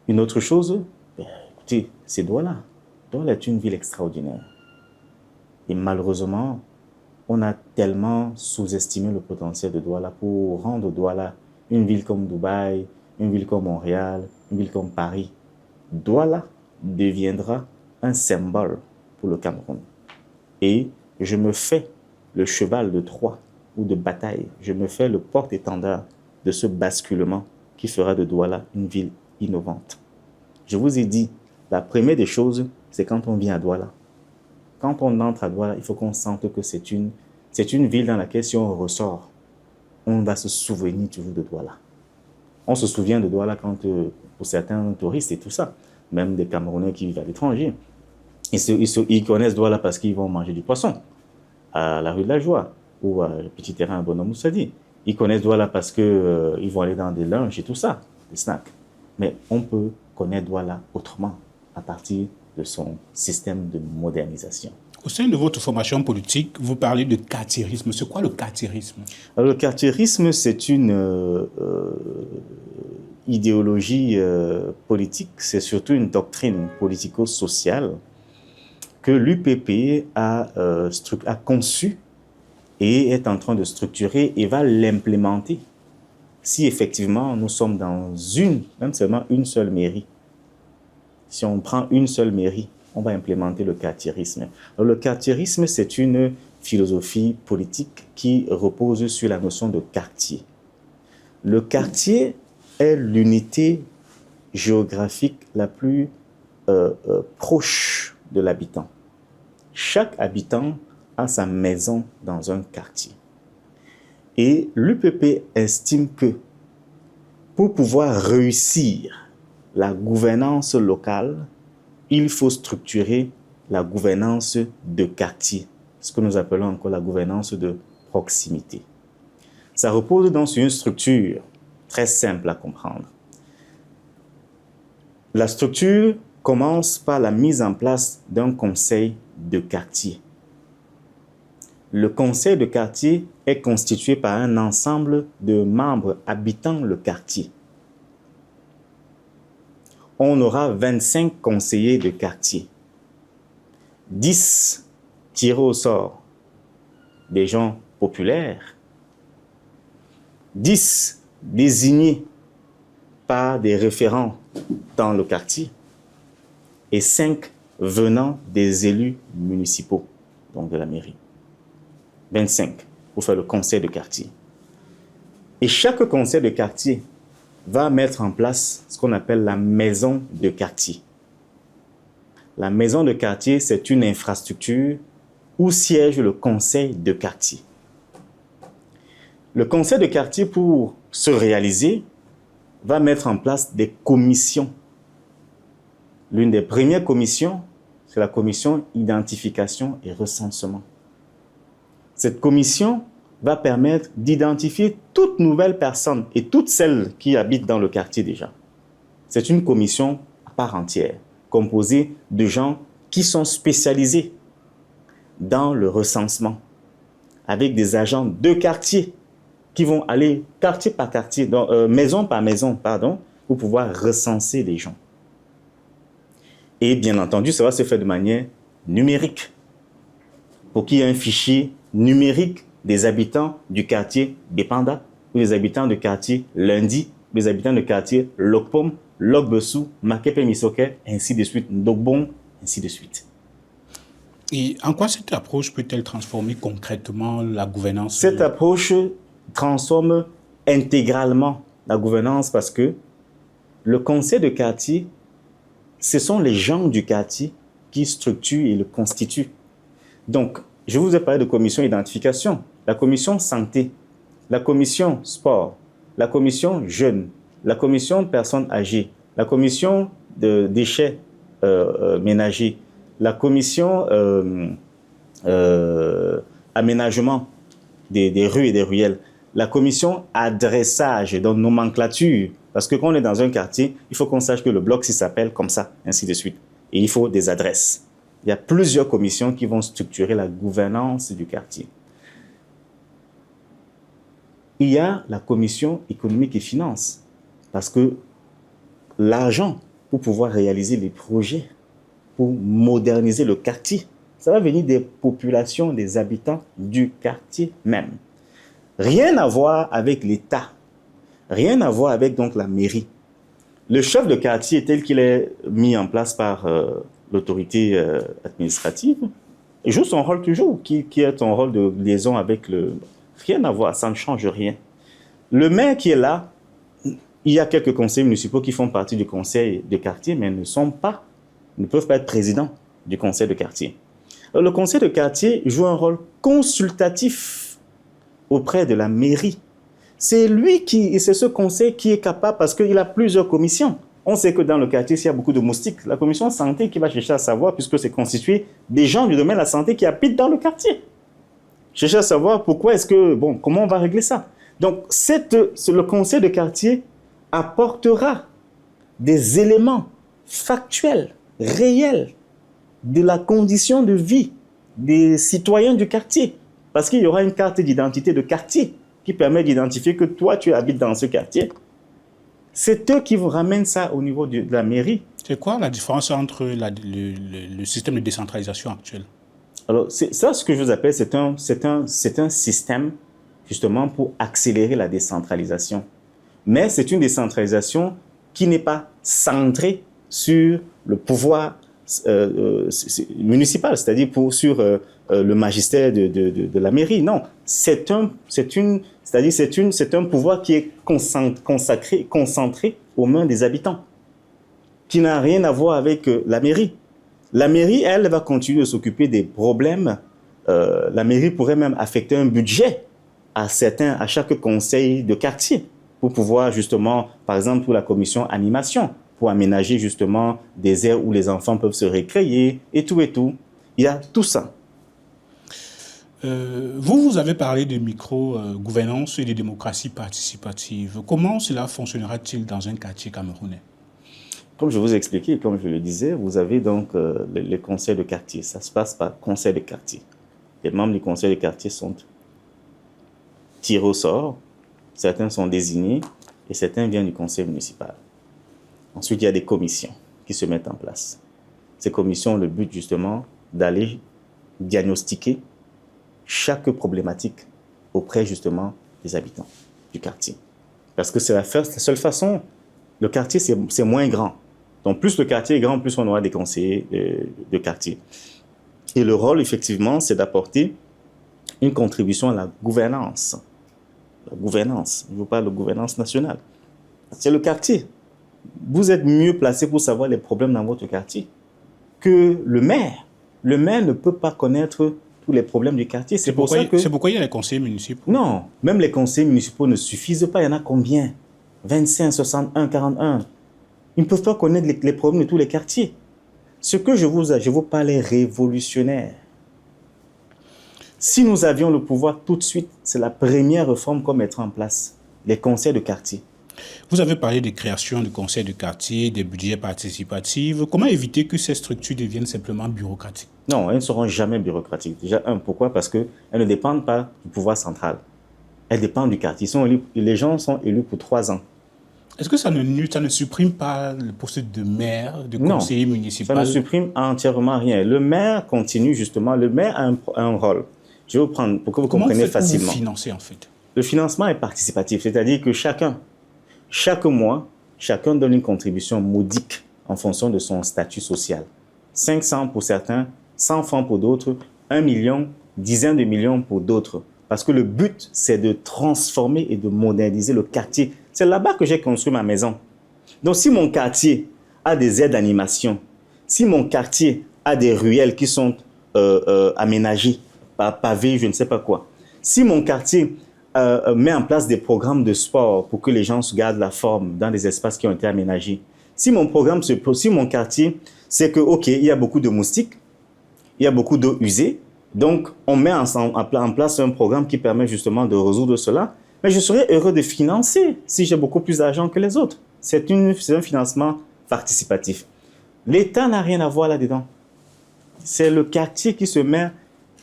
Une autre chose, écoutez, c'est Douala. Douala est une ville extraordinaire. Et malheureusement, on a tellement sous-estimé le potentiel de Douala pour rendre Douala une ville comme Dubaï, une ville comme Montréal, une ville comme Paris. Douala deviendra un symbole pour le Cameroun. Et je me fais le cheval de Troie ou de bataille. Je me fais le porte-étendard de ce basculement qui fera de Douala une ville innovante. Je vous ai dit, la première des choses, c'est quand on vient à Douala. Quand on entre à Douala, il faut qu'on sente que c'est une ville dans laquelle, si on ressort, on va se souvenir toujours de Douala. On se souvient de Douala quand, pour certains touristes et tout ça, même des Camerounais qui vivent à l'étranger. Ils connaissent Douala parce qu'ils vont manger du poisson à la rue de la Joie ou à le petit terrain à Bonhomme Moussadi. Ils connaissent Douala parce qu'ils vont aller dans des lunchs et tout ça, des snacks. Mais on peut connaître Douala autrement à partir de son système de modernisation. Au sein de votre formation politique, vous parlez de quartierisme. C'est quoi le quartierisme? Alors, le quartierisme, c'est une idéologie politique, c'est surtout une doctrine politico-sociale que l'UPP a conçue et est en train de structurer et va l'implémenter si effectivement nous sommes dans même seulement une seule mairie. Si on prend une seule mairie, on va implémenter le quartierisme. Alors, le quartierisme, c'est une philosophie politique qui repose sur la notion de quartier. Le quartier est l'unité géographique la plus proche de l'habitant. Chaque habitant a sa maison dans un quartier. Et l'UPP estime que pour pouvoir réussir la gouvernance locale, il faut structurer la gouvernance de quartier, ce que nous appelons encore la gouvernance de proximité. Ça repose donc sur une structure très simple à comprendre. La structure commence par la mise en place d'un conseil de quartier. Le conseil de quartier est constitué par un ensemble de membres habitant le quartier. On aura 25 conseillers de quartier, 10 tirés au sort, des gens populaires, 10 désignés par des référents dans le quartier et 5 venant des élus municipaux, donc de la mairie. 25 pour faire le conseil de quartier. Et chaque conseil de quartier va mettre en place ce qu'on appelle la maison de quartier. La maison de quartier, c'est une infrastructure où siège le conseil de quartier. Le conseil de quartier, pour se réaliser, va mettre en place des commissions. L'une des premières commissions, c'est la commission identification et recensement. Cette commission va permettre d'identifier toute nouvelle personne et toutes celles qui habitent dans le quartier déjà. C'est une commission à part entière, composée de gens qui sont spécialisés dans le recensement, avec des agents de quartier qui vont aller quartier par quartier, donc, maison par maison, pour pouvoir recenser les gens. Et bien entendu, ça va se faire de manière numérique, pour qu'il y ait un fichier numérique des habitants du quartier Dépenda, ou des habitants du quartier Lundi, des habitants du quartier Lokpom, Lokbessou, Makepe Misoke, ainsi de suite, Ndokbon, ainsi de suite. Et en quoi cette approche peut-elle transformer concrètement la gouvernance? Cette approche transforme intégralement la gouvernance parce que le conseil de quartier, ce sont les gens du quartier qui structurent et le constituent. Donc, je vous ai parlé de commission identification, la commission santé, la commission sport, la commission jeunes, la commission personnes âgées, la commission de déchets ménagers, la commission aménagement des rues et des ruelles, la commission adressage, donc nomenclature, parce que quand on est dans un quartier, il faut qu'on sache que le bloc s'appelle comme ça, ainsi de suite. Et il faut des adresses. Il y a plusieurs commissions qui vont structurer la gouvernance du quartier. Il y a la commission économique et finance, parce que l'argent pour pouvoir réaliser les projets, pour moderniser le quartier, ça va venir des populations, des habitants du quartier même. Rien à voir avec l'État, rien à voir avec donc la mairie. Le chef de quartier tel qu'il est mis en place par l'autorité administrative, il joue son rôle toujours, qui est son rôle de liaison avec le... Rien à voir, ça ne change rien. Le maire qui est là, il y a quelques conseillers municipaux qui font partie du conseil de quartier, mais ne peuvent pas être présidents du conseil de quartier. Alors, le conseil de quartier joue un rôle consultatif auprès de la mairie. C'est ce conseil qui est capable, parce qu'il a plusieurs commissions. On sait que dans le quartier, s'il y a beaucoup de moustiques, la commission santé qui va chercher à savoir, puisque c'est constitué des gens du domaine de la santé qui habitent dans le quartier. Chercher à savoir comment on va régler ça. Donc, le conseil de quartier apportera des éléments factuels, réels, de la condition de vie des citoyens du quartier. Parce qu'il y aura une carte d'identité de quartier qui permet d'identifier que toi, tu habites dans ce quartier. C'est eux qui vous ramènent ça au niveau de la mairie. C'est quoi la différence entre le système de décentralisation actuel? Alors, ça, ce que je vous appelle, c'est un système justement pour accélérer la décentralisation. Mais c'est une décentralisation qui n'est pas centrée sur le pouvoir municipal, c'est-à-dire sur le magistère de la mairie. Non, c'est un pouvoir qui est concentré aux mains des habitants, qui n'a rien à voir avec la mairie. La mairie, elle, va continuer de s'occuper des problèmes. La mairie pourrait même affecter un budget à chaque conseil de quartier pour pouvoir justement, par exemple, pour la commission animation, pour aménager justement des aires où les enfants peuvent se récréer et tout et tout. Il y a tout ça. Vous avez parlé de micro-gouvernance et de démocratie participative. Comment cela fonctionnera-t-il dans un quartier camerounais? Comme je vous ai expliqué, comme je le disais, vous avez donc les conseils de quartier. Ça se passe par conseil de quartier. Les membres du conseil de quartier sont tirés au sort. Certains sont désignés et certains viennent du conseil municipal. Ensuite, il y a des commissions qui se mettent en place. Ces commissions ont le but justement d'aller diagnostiquer chaque problématique auprès justement des habitants du quartier. Parce que c'est la seule façon. Le quartier, c'est moins grand. Donc, plus le quartier est grand, plus on aura des conseillers de quartier. Et le rôle, effectivement, c'est d'apporter une contribution à la gouvernance. La gouvernance, je vous parle de gouvernance nationale. C'est le quartier. Vous êtes mieux placé pour savoir les problèmes dans votre quartier que le maire. Le maire ne peut pas connaître tous les problèmes du quartier. C'est pourquoi il y a les conseillers municipaux. Non, même les conseillers municipaux ne suffisent pas. Il y en a combien? 25, 61, 41. Ils ne peuvent pas connaître les problèmes de tous les quartiers. Ce que je vous parle est révolutionnaire. Si nous avions le pouvoir tout de suite, c'est la première réforme qu'on mettrait en place, les conseils de quartier. Vous avez parlé de création de conseils de quartier, des budgets participatifs. Comment éviter que ces structures deviennent simplement bureaucratiques? Non, elles ne seront jamais bureaucratiques. Déjà, pourquoi? Parce qu'elles ne dépendent pas du pouvoir central. Elles dépendent du quartier. Les gens sont élus pour 3 ans. Est-ce que ça ne supprime pas le poste de maire, de conseiller municipal? Ça ne supprime entièrement rien. Le maire continue justement. Le maire a un rôle. Je vais vous prendre pour que vous compreniez facilement. Comment vous financez en fait? Le financement est participatif, c'est-à-dire que chaque mois, chacun donne une contribution modique en fonction de son statut social. 500 pour certains, 100 francs pour d'autres, 1 million, dizaines de millions pour d'autres. Parce que le but, c'est de transformer et de moderniser le quartier. C'est là-bas que j'ai construit ma maison. Donc, si mon quartier a des aides d'animation, si mon quartier a des ruelles qui sont aménagées, pavées, je ne sais pas quoi, si mon quartier met en place des programmes de sport pour que les gens se gardent la forme dans des espaces qui ont été aménagés, si mon quartier, c'est que, OK, il y a beaucoup de moustiques, il y a beaucoup d'eau usée, donc on met en place un programme qui permet justement de résoudre cela, mais je serais heureux de financer si j'ai beaucoup plus d'argent que les autres. C'est un financement participatif. L'État n'a rien à voir là-dedans. C'est le quartier qui se met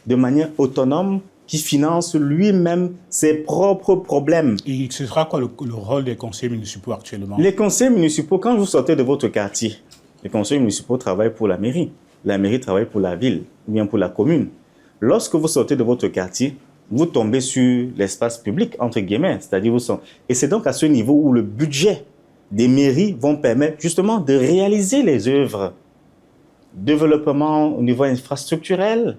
de manière autonome, qui finance lui-même ses propres problèmes. Et ce sera quoi le rôle des conseillers municipaux actuellement? Les conseillers municipaux, quand vous sortez de votre quartier, les conseillers municipaux travaillent pour la mairie. La mairie travaille pour la ville, ou bien pour la commune. Lorsque vous sortez de votre quartier, vous tombez sur l'espace public, entre guillemets, c'est-à-dire et c'est donc à ce niveau où le budget des mairies vont permettre justement de réaliser les œuvres. Développement au niveau infrastructurel.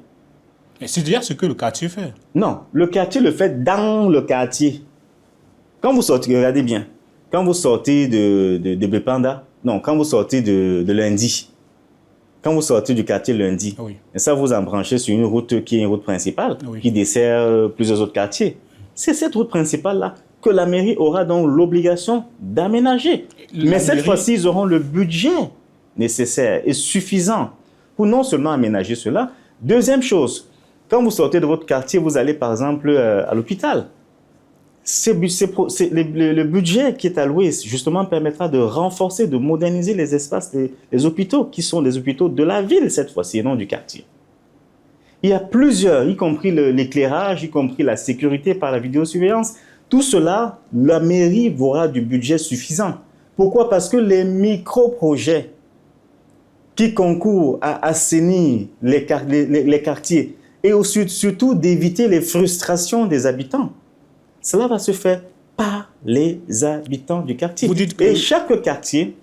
Et c'est déjà ce que le quartier fait. Non, le quartier le fait dans le quartier. Quand vous sortez, regardez bien, quand vous sortez de Bepanda, non, quand vous sortez de Lundi, quand vous sortez du quartier Lundi, oui. Et ça vous embranchez sur une route qui est une route principale, oui, qui dessert plusieurs autres quartiers. C'est cette route principale-là que la mairie aura donc l'obligation d'aménager. Mais cette fois-ci, ils auront le budget nécessaire et suffisant pour non seulement aménager cela. Deuxième chose, quand vous sortez de votre quartier, vous allez par exemple à l'hôpital. Le budget qui est alloué, justement, permettra de renforcer, de moderniser les espaces, les hôpitaux, qui sont des hôpitaux de la ville cette fois-ci, et non du quartier. Il y a plusieurs, y compris l'éclairage, y compris la sécurité par la vidéosurveillance. Tout cela, la mairie aura du budget suffisant. Pourquoi? Parce que les micro-projets qui concourent à assainir les quartiers et surtout d'éviter les frustrations des habitants, cela va se faire par les habitants du quartier. Vous dites que... Et chaque quartier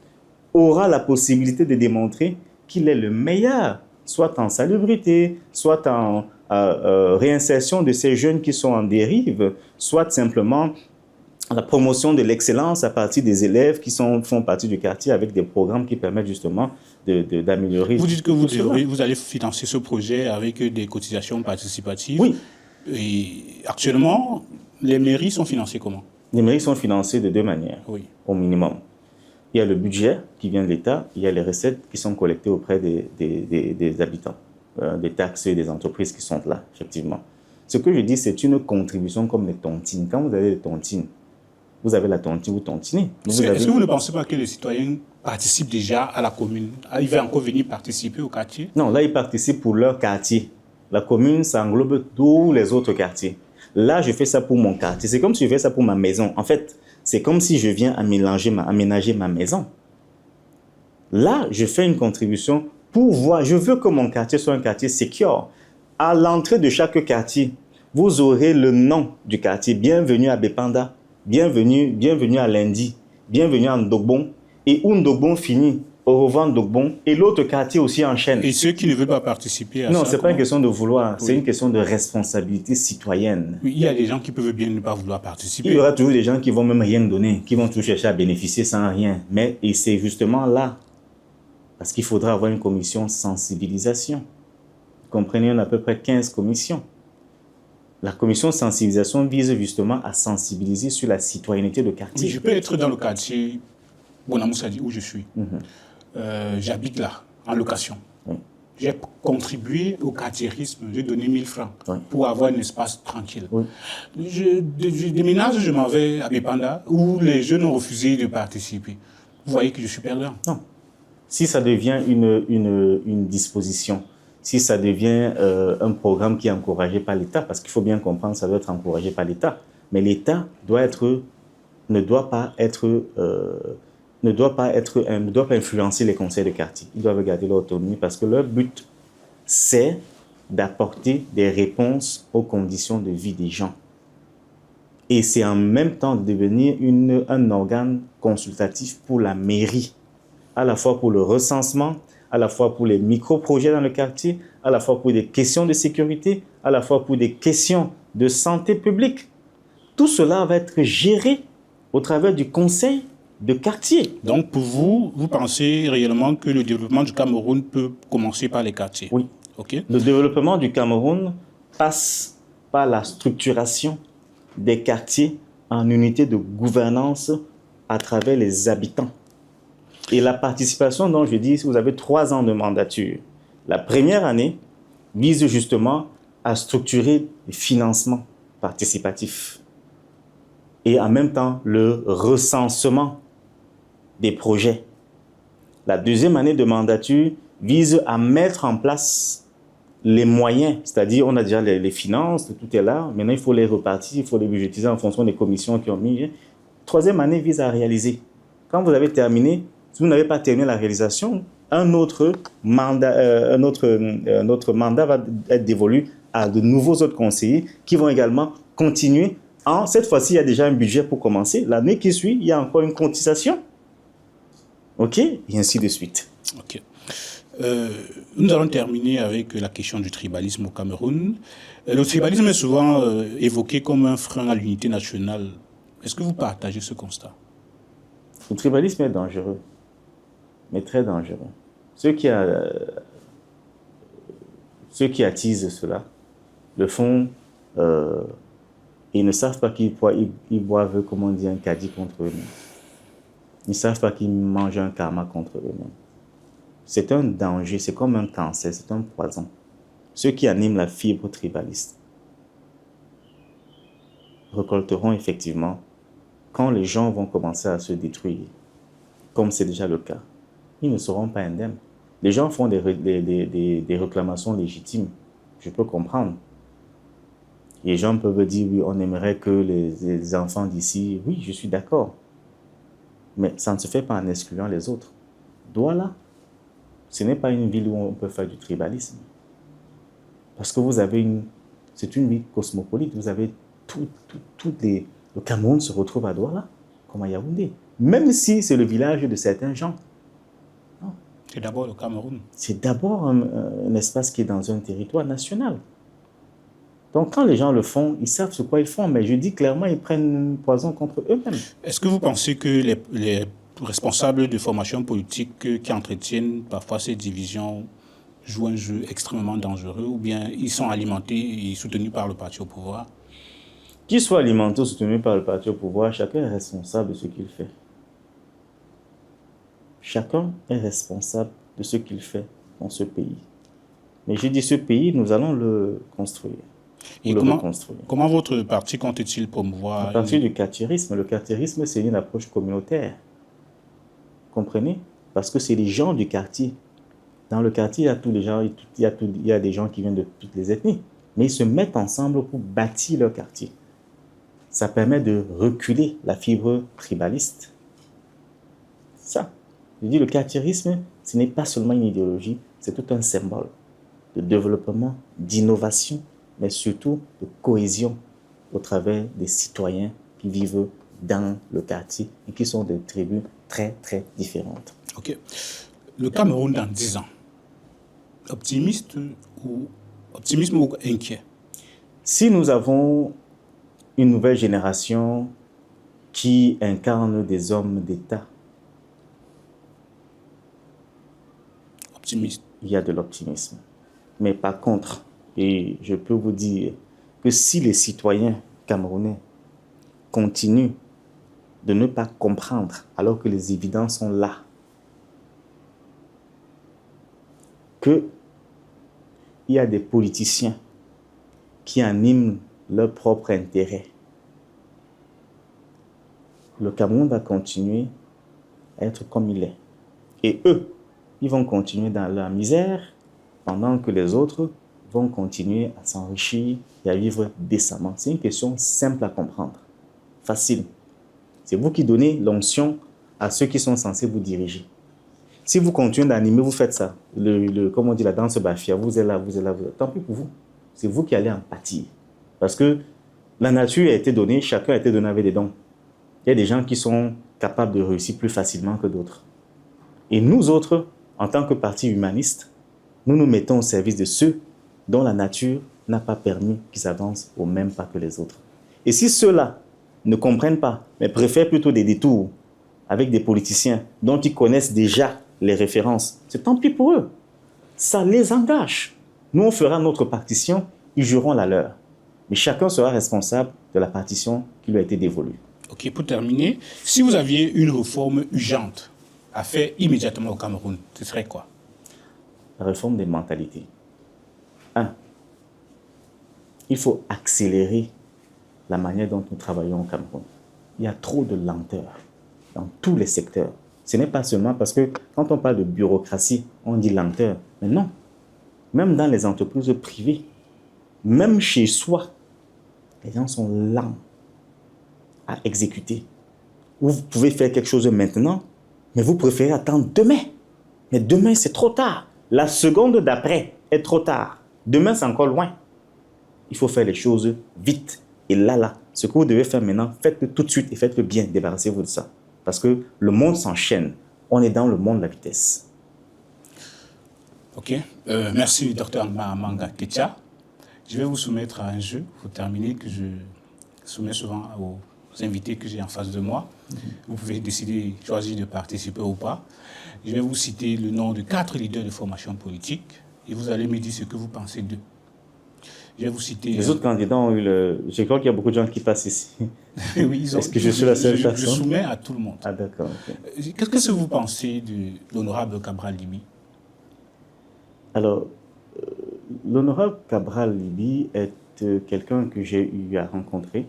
aura la possibilité de démontrer qu'il est le meilleur, soit en salubrité, soit en réinsertion de ces jeunes qui sont en dérive, soit simplement la promotion de l'excellence à partir des élèves qui font partie du quartier avec des programmes qui permettent justement d'améliorer. Vous dites que vous allez financer ce projet avec des cotisations participatives. Oui. Et actuellement, les mairies sont financées comment? Les mairies sont financées de 2 manières, oui, au minimum. Il y a le budget qui vient de l'État, il y a les recettes qui sont collectées auprès des habitants, des taxes et des entreprises qui sont là, effectivement. Ce que je dis, c'est une contribution comme les tontines. Quand vous avez les tontines, vous avez la tontine, vous tontinez. Est-ce que vous ne pensez pas que les citoyens participent déjà à la commune? Ils vont encore venir participer au quartier? Non, là, ils participent pour leur quartier. La commune, ça englobe tous les autres quartiers. Là, je fais ça pour mon quartier. C'est comme si je fais ça pour ma maison. En fait, c'est comme si je viens aménager ma maison. Là, je fais une contribution pour voir. Je veux que mon quartier soit un quartier secure. À l'entrée de chaque quartier, vous aurez le nom du quartier. Bienvenue à Bepanda. Bienvenue à Lundi. Bienvenue à Ndogbon. Et où Ndogbon finit, au revoir Ndogbon. Et l'autre quartier aussi enchaîne. Et ceux qui ne veulent pas participer à ça? Non, ce n'est pas une question de vouloir. Oui. C'est une question de responsabilité citoyenne. Oui, il y a des gens qui peuvent bien ne pas vouloir participer. Il y aura toujours des gens qui vont même rien donner, qui vont toujours chercher à bénéficier sans rien. Mais c'est justement là. Parce qu'il faudra avoir une commission sensibilisation. Vous comprenez, on a à peu près 15 commissions. La commission de sensibilisation vise justement à sensibiliser sur la citoyenneté de Oui, quartier. je peux être dans le quartier Bonamoussadi où je suis. J'habite là, en location. J'ai contribué au quartierisme, j'ai donné 1000 francs pour avoir un espace tranquille. Je déménage, je m'en vais à Bépanda où les jeunes ont refusé de participer. Vous voyez que je suis perdant. Non. Si ça devient une disposition, si ça devient un programme qui est encouragé par l'État, parce qu'il faut bien comprendre, ça doit être encouragé par l'État, mais l'État ne doit pas influencer les conseils de quartier. Ils doivent garder leur autonomie parce que leur but, c'est d'apporter des réponses aux conditions de vie des gens. Et c'est en même temps de devenir un organe consultatif pour la mairie, à la fois pour le recensement, à la fois pour les micro-projets dans le quartier, à la fois pour des questions de sécurité, à la fois pour des questions de santé publique. Tout cela va être géré au travers du conseil de quartier. Donc pour vous, vous pensez réellement que le développement du Cameroun peut commencer par les quartiers? Oui. Okay. Le développement du Cameroun passe par la structuration des quartiers en unités de gouvernance à travers les habitants. Et la participation, dont je dis, vous avez 3 ans de mandature. La première année vise justement à structurer les financements participatifs et en même temps le recensement des projets. La deuxième année de mandature vise à mettre en place les moyens, c'est-à-dire on a déjà les finances, tout est là, maintenant il faut les repartir, il faut les budgétiser en fonction des commissions qui ont mis. Troisième année vise à réaliser. Quand vous avez terminé, si vous n'avez pas terminé la réalisation, un autre mandat va être dévolu à de nouveaux autres conseillers qui vont également continuer. Cette fois-ci, il y a déjà un budget pour commencer. L'année qui suit, il y a encore une cotisation. OK? Et ainsi de suite. OK. Nous allons terminer avec la question du tribalisme au Cameroun. Le tribalisme est souvent évoqué comme un frein à l'unité nationale. Est-ce que vous partagez ce constat? Le tribalisme est dangereux, mais très dangereux. Ceux qui attisent cela le font et ne savent pas qu'ils boivent, comment dire, un caddie contre eux-mêmes. Ils ne savent pas qu'ils mangent un karma contre eux-mêmes. C'est un danger, c'est comme un cancer, c'est un poison. Ceux qui animent la fibre tribaliste récolteront effectivement quand les gens vont commencer à se détruire, comme c'est déjà le cas. Ils ne seront pas indemnes. Les gens font des réclamations légitimes, je peux comprendre. Les gens peuvent dire, oui, on aimerait que les enfants d'ici, oui, je suis d'accord. Mais ça ne se fait pas en excluant les autres. Douala, ce n'est pas une ville où on peut faire du tribalisme. Parce que c'est une ville cosmopolite. Vous avez le Cameroun se retrouve à Douala, comme à Yaoundé. Même si c'est le village de certains gens. Non. C'est d'abord le Cameroun. C'est d'abord un espace qui est dans un territoire national. Donc quand les gens le font, ils savent ce quoi ils font. Mais je dis clairement, ils prennent poison contre eux-mêmes. Est-ce que vous pensez que les responsables de formation politique qui entretiennent parfois ces divisions jouent un jeu extrêmement dangereux ou bien ils sont alimentés et soutenus par le parti au pouvoir? Qu'ils soient alimentés ou soutenus par le parti au pouvoir, chacun est responsable de ce qu'il fait. Chacun est responsable de ce qu'il fait dans ce pays. Mais je dis ce pays, nous allons le construire. Et comment votre parti compte-t-il promouvoir? À partir du quartierisme. Le quartierisme, c'est une approche communautaire. Comprenez? Parce que c'est les gens du quartier. Dans le quartier, il y a tous les gens, il y a des gens qui viennent de toutes les ethnies. Mais ils se mettent ensemble pour bâtir leur quartier. Ça permet de reculer la fibre tribaliste. Ça. Je dis, le quartierisme, ce n'est pas seulement une idéologie, c'est tout un symbole de développement, d'innovation, mais surtout de cohésion au travers des citoyens qui vivent dans le quartier et qui sont des tribus très, très différentes. OK. Le Cameroun dans 10 ans, optimisme ou inquiet? Si nous avons une nouvelle génération qui incarne des hommes d'État, optimiste. Il y a de l'optimisme. Mais par contre, et je peux vous dire, que si les citoyens camerounais continuent de ne pas comprendre alors que les évidences sont là, qu'il y a des politiciens qui animent leur propre intérêt, le Cameroun va continuer à être comme il est. Et eux, ils vont continuer dans la misère pendant que les autres vont continuer à s'enrichir et à vivre décemment. C'est une question simple à comprendre, facile. C'est vous qui donnez l'onction à ceux qui sont censés vous diriger. Si vous continuez d'animer, vous faites ça. Comme on dit, la danse bafia, vous êtes là, vous êtes là, vous êtes là. Tant pis pour vous. C'est vous qui allez en pâtir. Parce que la nature a été donnée, chacun a été donné avec des dons. Il y a des gens qui sont capables de réussir plus facilement que d'autres. Et nous autres, en tant que parti humaniste, nous nous mettons au service de ceux dont la nature n'a pas permis qu'ils avancent au même pas que les autres. Et si ceux-là ne comprennent pas, mais préfèrent plutôt des détours avec des politiciens dont ils connaissent déjà les références, c'est tant pis pour eux. Ça les engage. Nous, on fera notre partition, ils joueront la leur. Mais chacun sera responsable de la partition qui lui a été dévolue. Ok, pour terminer, si vous aviez une réforme urgente à faire immédiatement au Cameroun, ce serait quoi? La réforme des mentalités. 1. Il faut accélérer la manière dont nous travaillons au Cameroun. Il y a trop de lenteur dans tous les secteurs. Ce n'est pas seulement parce que quand on parle de bureaucratie, on dit lenteur. Mais non, même dans les entreprises privées, même chez soi, les gens sont lents à exécuter. Vous pouvez faire quelque chose maintenant, mais vous préférez attendre demain. Mais demain, c'est trop tard. La seconde d'après est trop tard. Demain, c'est encore loin. Il faut faire les choses vite. Et là, ce que vous devez faire maintenant, faites-le tout de suite et faites-le bien. Débarrassez-vous de ça. Parce que le monde s'enchaîne. On est dans le monde de la vitesse. Ok. Merci, Dr Amang Gaketia. Je vais vous soumettre à un jeu, pour terminer, que je soumets souvent aux invités que j'ai en face de moi. Vous pouvez décider, choisir de participer ou pas. Je vais vous citer le nom de 4 leaders de formation politique et vous allez me dire ce que vous pensez d'eux. Je vais vous citer... Les autres candidats ont eu le... Je crois qu'il y a beaucoup de gens qui passent ici. Oui, Est-ce que je suis la seule personne? Je soumets à tout le monde. Ah d'accord. Okay. Qu'est-ce que vous pensez de l'honorable Cabral Libi? Alors, l'honorable Cabral Libi est quelqu'un que j'ai eu à rencontrer.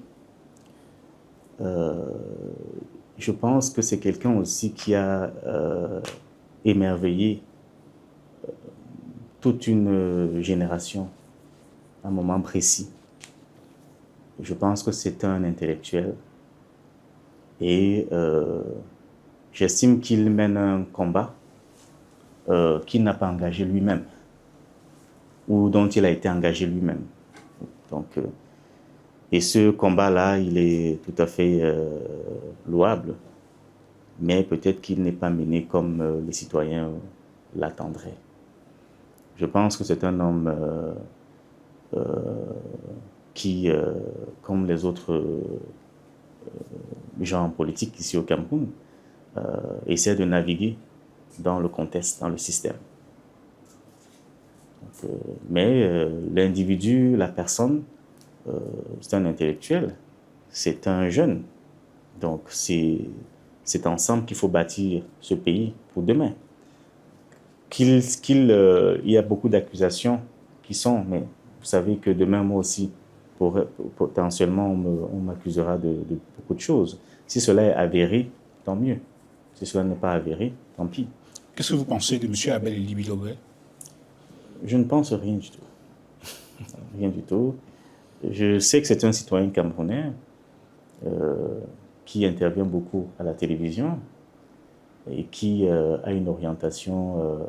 Je pense que c'est quelqu'un aussi qui a émerveillé toute une génération à un moment précis. Je pense que c'est un intellectuel et j'estime qu'il mène un combat qu'il n'a pas engagé lui-même ou dont il a été engagé lui-même. Donc, et ce combat-là, il est tout à fait louable, mais peut-être qu'il n'est pas mené comme les citoyens l'attendraient. Je pense que c'est un homme qui, comme les autres gens politiques ici au Cameroun, essaie de naviguer dans le contexte, dans le système. Mais l'individu, la personne, c'est un intellectuel, c'est un jeune. Donc c'est ensemble qu'il faut bâtir ce pays pour demain. Il y a beaucoup d'accusations qui sont, mais vous savez que demain, moi aussi, potentiellement, on m'accusera de beaucoup de choses. Si cela est avéré, tant mieux. Si cela n'est pas avéré, tant pis. Qu'est-ce que vous pensez de M. Abel Libi Lobé? Je ne pense rien du tout. Rien du tout. Je sais que c'est un citoyen camerounais qui intervient beaucoup à la télévision et qui a une orientation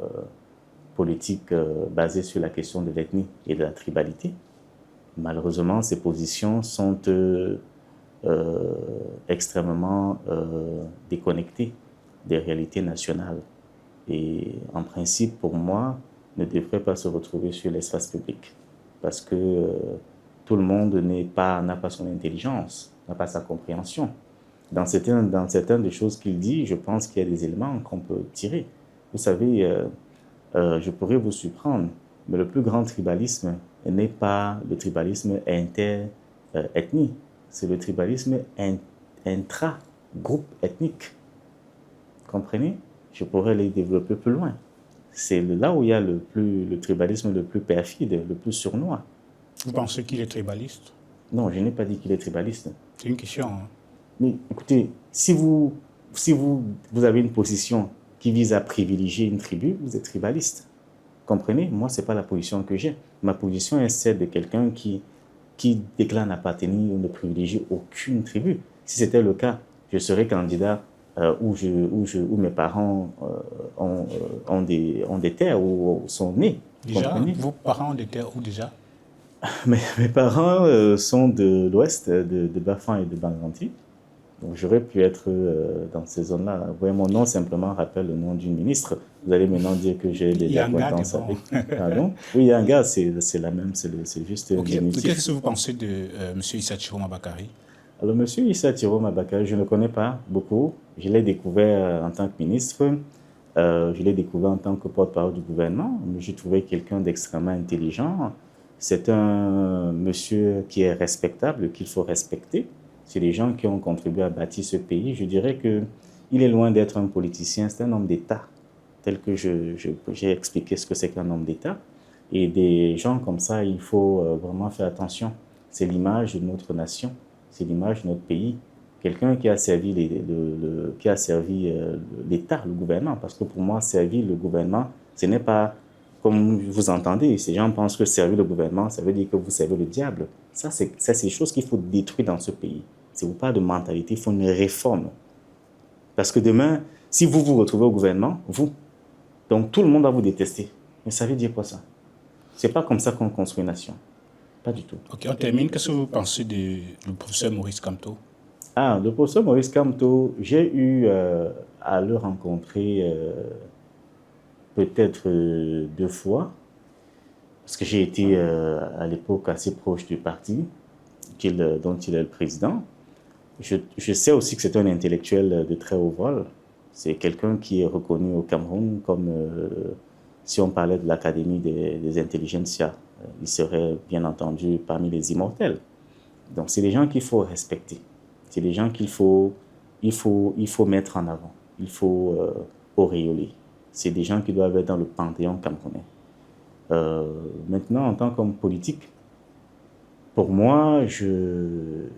politique basée sur la question de l'ethnie et de la tribalité. Malheureusement, ces positions sont extrêmement déconnectées des réalités nationales. Et en principe, pour moi, ne devrait pas se retrouver sur l'espace public. Parce que tout le monde n'a pas son intelligence, n'a pas sa compréhension. Dans certaines des choses qu'il dit, je pense qu'il y a des éléments qu'on peut tirer. Vous savez, je pourrais vous surprendre. Mais le plus grand tribalisme n'est pas le tribalisme inter-ethnie, c'est le tribalisme intra-groupe ethnique. Comprenez? Je pourrais les développer plus loin. C'est là où il y a le tribalisme le plus perfide, le plus sournois. Vous pensez qu'il est tribaliste? Non, je n'ai pas dit qu'il est tribaliste. C'est une question. Hein. Mais écoutez, si vous avez une position qui vise à privilégier une tribu, vous êtes tribaliste. Comprenez? Moi, ce n'est pas la position que j'ai. Ma position est celle de quelqu'un qui déclare n'appartenir ou ne privilégier aucune tribu. Si c'était le cas, je serais candidat où mes parents ont des terres ou sont nés. Déjà, comprenez? vos parents ont des terres où déjà? Mes parents sont de l'ouest, de Bafang et de Banganti. Donc j'aurais pu être dans ces zones-là. Vous voyez, mon nom simplement rappelle le nom d'une ministre. Vous allez maintenant dire que j'ai des acquaintances avec. Pardon? Oui, Yanga, c'est la même, c'est juste une diminutif. Qu'est-ce que vous pensez de M. Issa Chiroma Bakary? Alors, M. Issa Chiroma Bakary, je ne le connais pas beaucoup. Je l'ai découvert en tant que ministre. Je l'ai découvert en tant que porte-parole du gouvernement. Je trouvais quelqu'un d'extrêmement intelligent. C'est un monsieur qui est respectable, qu'il faut respecter. C'est des gens qui ont contribué à bâtir ce pays. Je dirais qu'il est loin d'être un politicien, c'est un homme d'État, tel que j'ai expliqué ce que c'est qu'un homme d'État. Et des gens comme ça, il faut vraiment faire attention. C'est l'image de notre nation, c'est l'image de notre pays. Quelqu'un qui a servi l'État, le gouvernement, parce que pour moi, servir le gouvernement, ce n'est pas comme vous entendez, ces gens pensent que servir le gouvernement, ça veut dire que vous servez le diable. Ça, c'est des choses qu'il faut détruire dans ce pays. Si vous parlez de mentalité, il faut une réforme. Parce que demain, si vous vous retrouvez au gouvernement, donc tout le monde va vous détester. Mais ça veut dire quoi ça? C'est pas comme ça qu'on construit une nation. Pas du tout. Ok, on termine. Qu'est-ce que vous pensez du professeur Maurice Kamto? Le professeur Maurice Kamto, j'ai eu à le rencontrer peut-être 2 fois. Parce que j'ai été à l'époque assez proche du parti dont il est le président. Je sais aussi que c'est un intellectuel de très haut vol. C'est quelqu'un qui est reconnu au Cameroun comme, si on parlait de l'Académie des intelligentsia, il serait bien entendu parmi les immortels. Donc c'est des gens qu'il faut respecter. C'est des gens qu'il faut mettre en avant. Il faut auréoler. C'est des gens qui doivent être dans le panthéon camerounais. Maintenant, en tant qu'homme politique, pour moi, je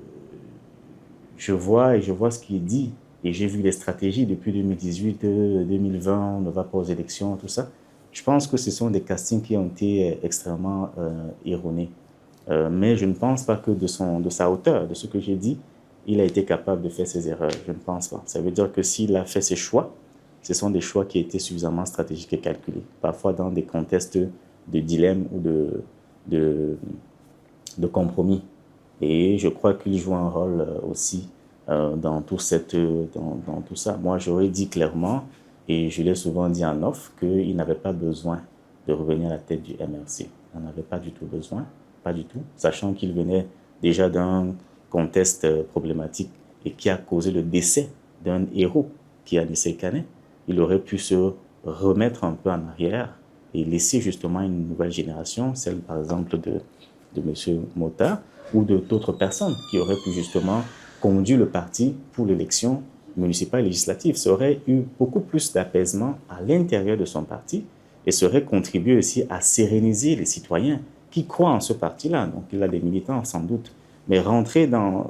vois ce qui est dit et j'ai vu les stratégies depuis 2018, 2020, on ne va pas aux élections, tout ça. Je pense que ce sont des castings qui ont été extrêmement erronés. Mais je ne pense pas que de sa hauteur, de ce que j'ai dit, il a été capable de faire ses erreurs. Je ne pense pas. Ça veut dire que s'il a fait ses choix, ce sont des choix qui étaient suffisamment stratégiques et calculés. Parfois dans des contextes de dilemme ou de compromis. Et je crois qu'il joue un rôle aussi dans tout ça. Moi, j'aurais dit clairement, et je l'ai souvent dit en off, qu'il n'avait pas besoin de revenir à la tête du MRC. Il n'en avait pas du tout besoin, pas du tout, sachant qu'il venait déjà d'un contexte problématique et qui a causé le décès d'un héros qui a Nissé Kané. Il aurait pu se remettre un peu en arrière et laisser justement une nouvelle génération, celle par exemple de M. Mota ou d'autres personnes qui auraient pu justement conduire le parti pour l'élection municipale et législative. Ça aurait eu beaucoup plus d'apaisement à l'intérieur de son parti et ça aurait contribué aussi à séréniser les citoyens qui croient en ce parti-là. Donc il a des militants sans doute. Mais rentrer dans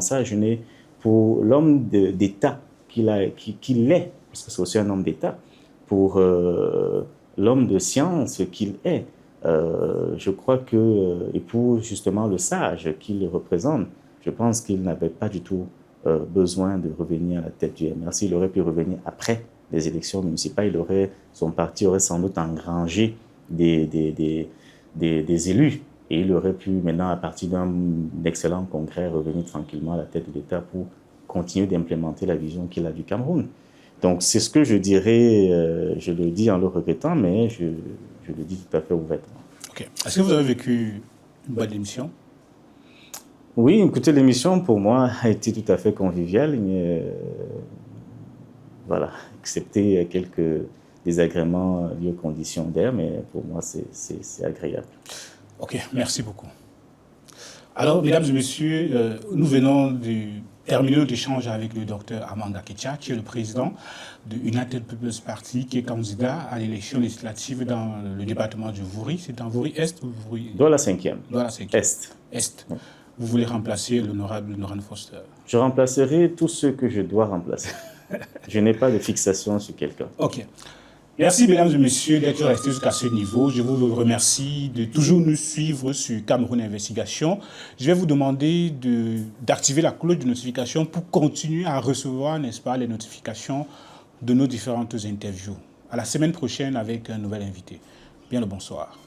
ça, je n'ai, pour l'homme d'État qu'il est, parce que c'est aussi un homme d'État, pour l'homme de science qu'il est, je crois que, et pour justement le sage qu'il représente, je pense qu'il n'avait pas du tout besoin de revenir à la tête du MRC. Il aurait pu revenir après les élections municipales. Son parti aurait sans doute engrangé des élus. Et il aurait pu maintenant, à partir d'un excellent congrès, revenir tranquillement à la tête de l'État pour continuer d'implémenter la vision qu'il a du Cameroun. Donc c'est ce que je dirais, je le dis en le regrettant, mais je le dis tout à fait ouvertement. Okay. Est-ce que vous avez vécu une bonne émission? Oui, écoutez, l'émission pour moi a été tout à fait conviviale. Voilà, excepté quelques désagréments liés aux conditions d'air, mais pour moi, c'est agréable. Ok, merci beaucoup. Alors, mesdames et messieurs, nous venons de terminer notre échange avec le docteur Armand Gaketia, qui est le président de United People's Party, qui est candidat à l'élection législative dans le département du Vouri. C'est dans Vouri-Est ou Vouri... Dans la 5e. Dans la 5e. Est. Est. Vous voulez remplacer l'honorable Noran Foster? Je remplacerai tous ceux que je dois remplacer. Je n'ai pas de fixation sur quelqu'un. Ok. Merci, mesdames et messieurs, d'être restés jusqu'à ce niveau. Je vous remercie de toujours nous suivre sur Cameroun Investigation. Je vais vous demander d'activer la cloche de notification pour continuer à recevoir, n'est-ce pas, les notifications de nos différentes interviews. À la semaine prochaine avec un nouvel invité. Bien le bonsoir.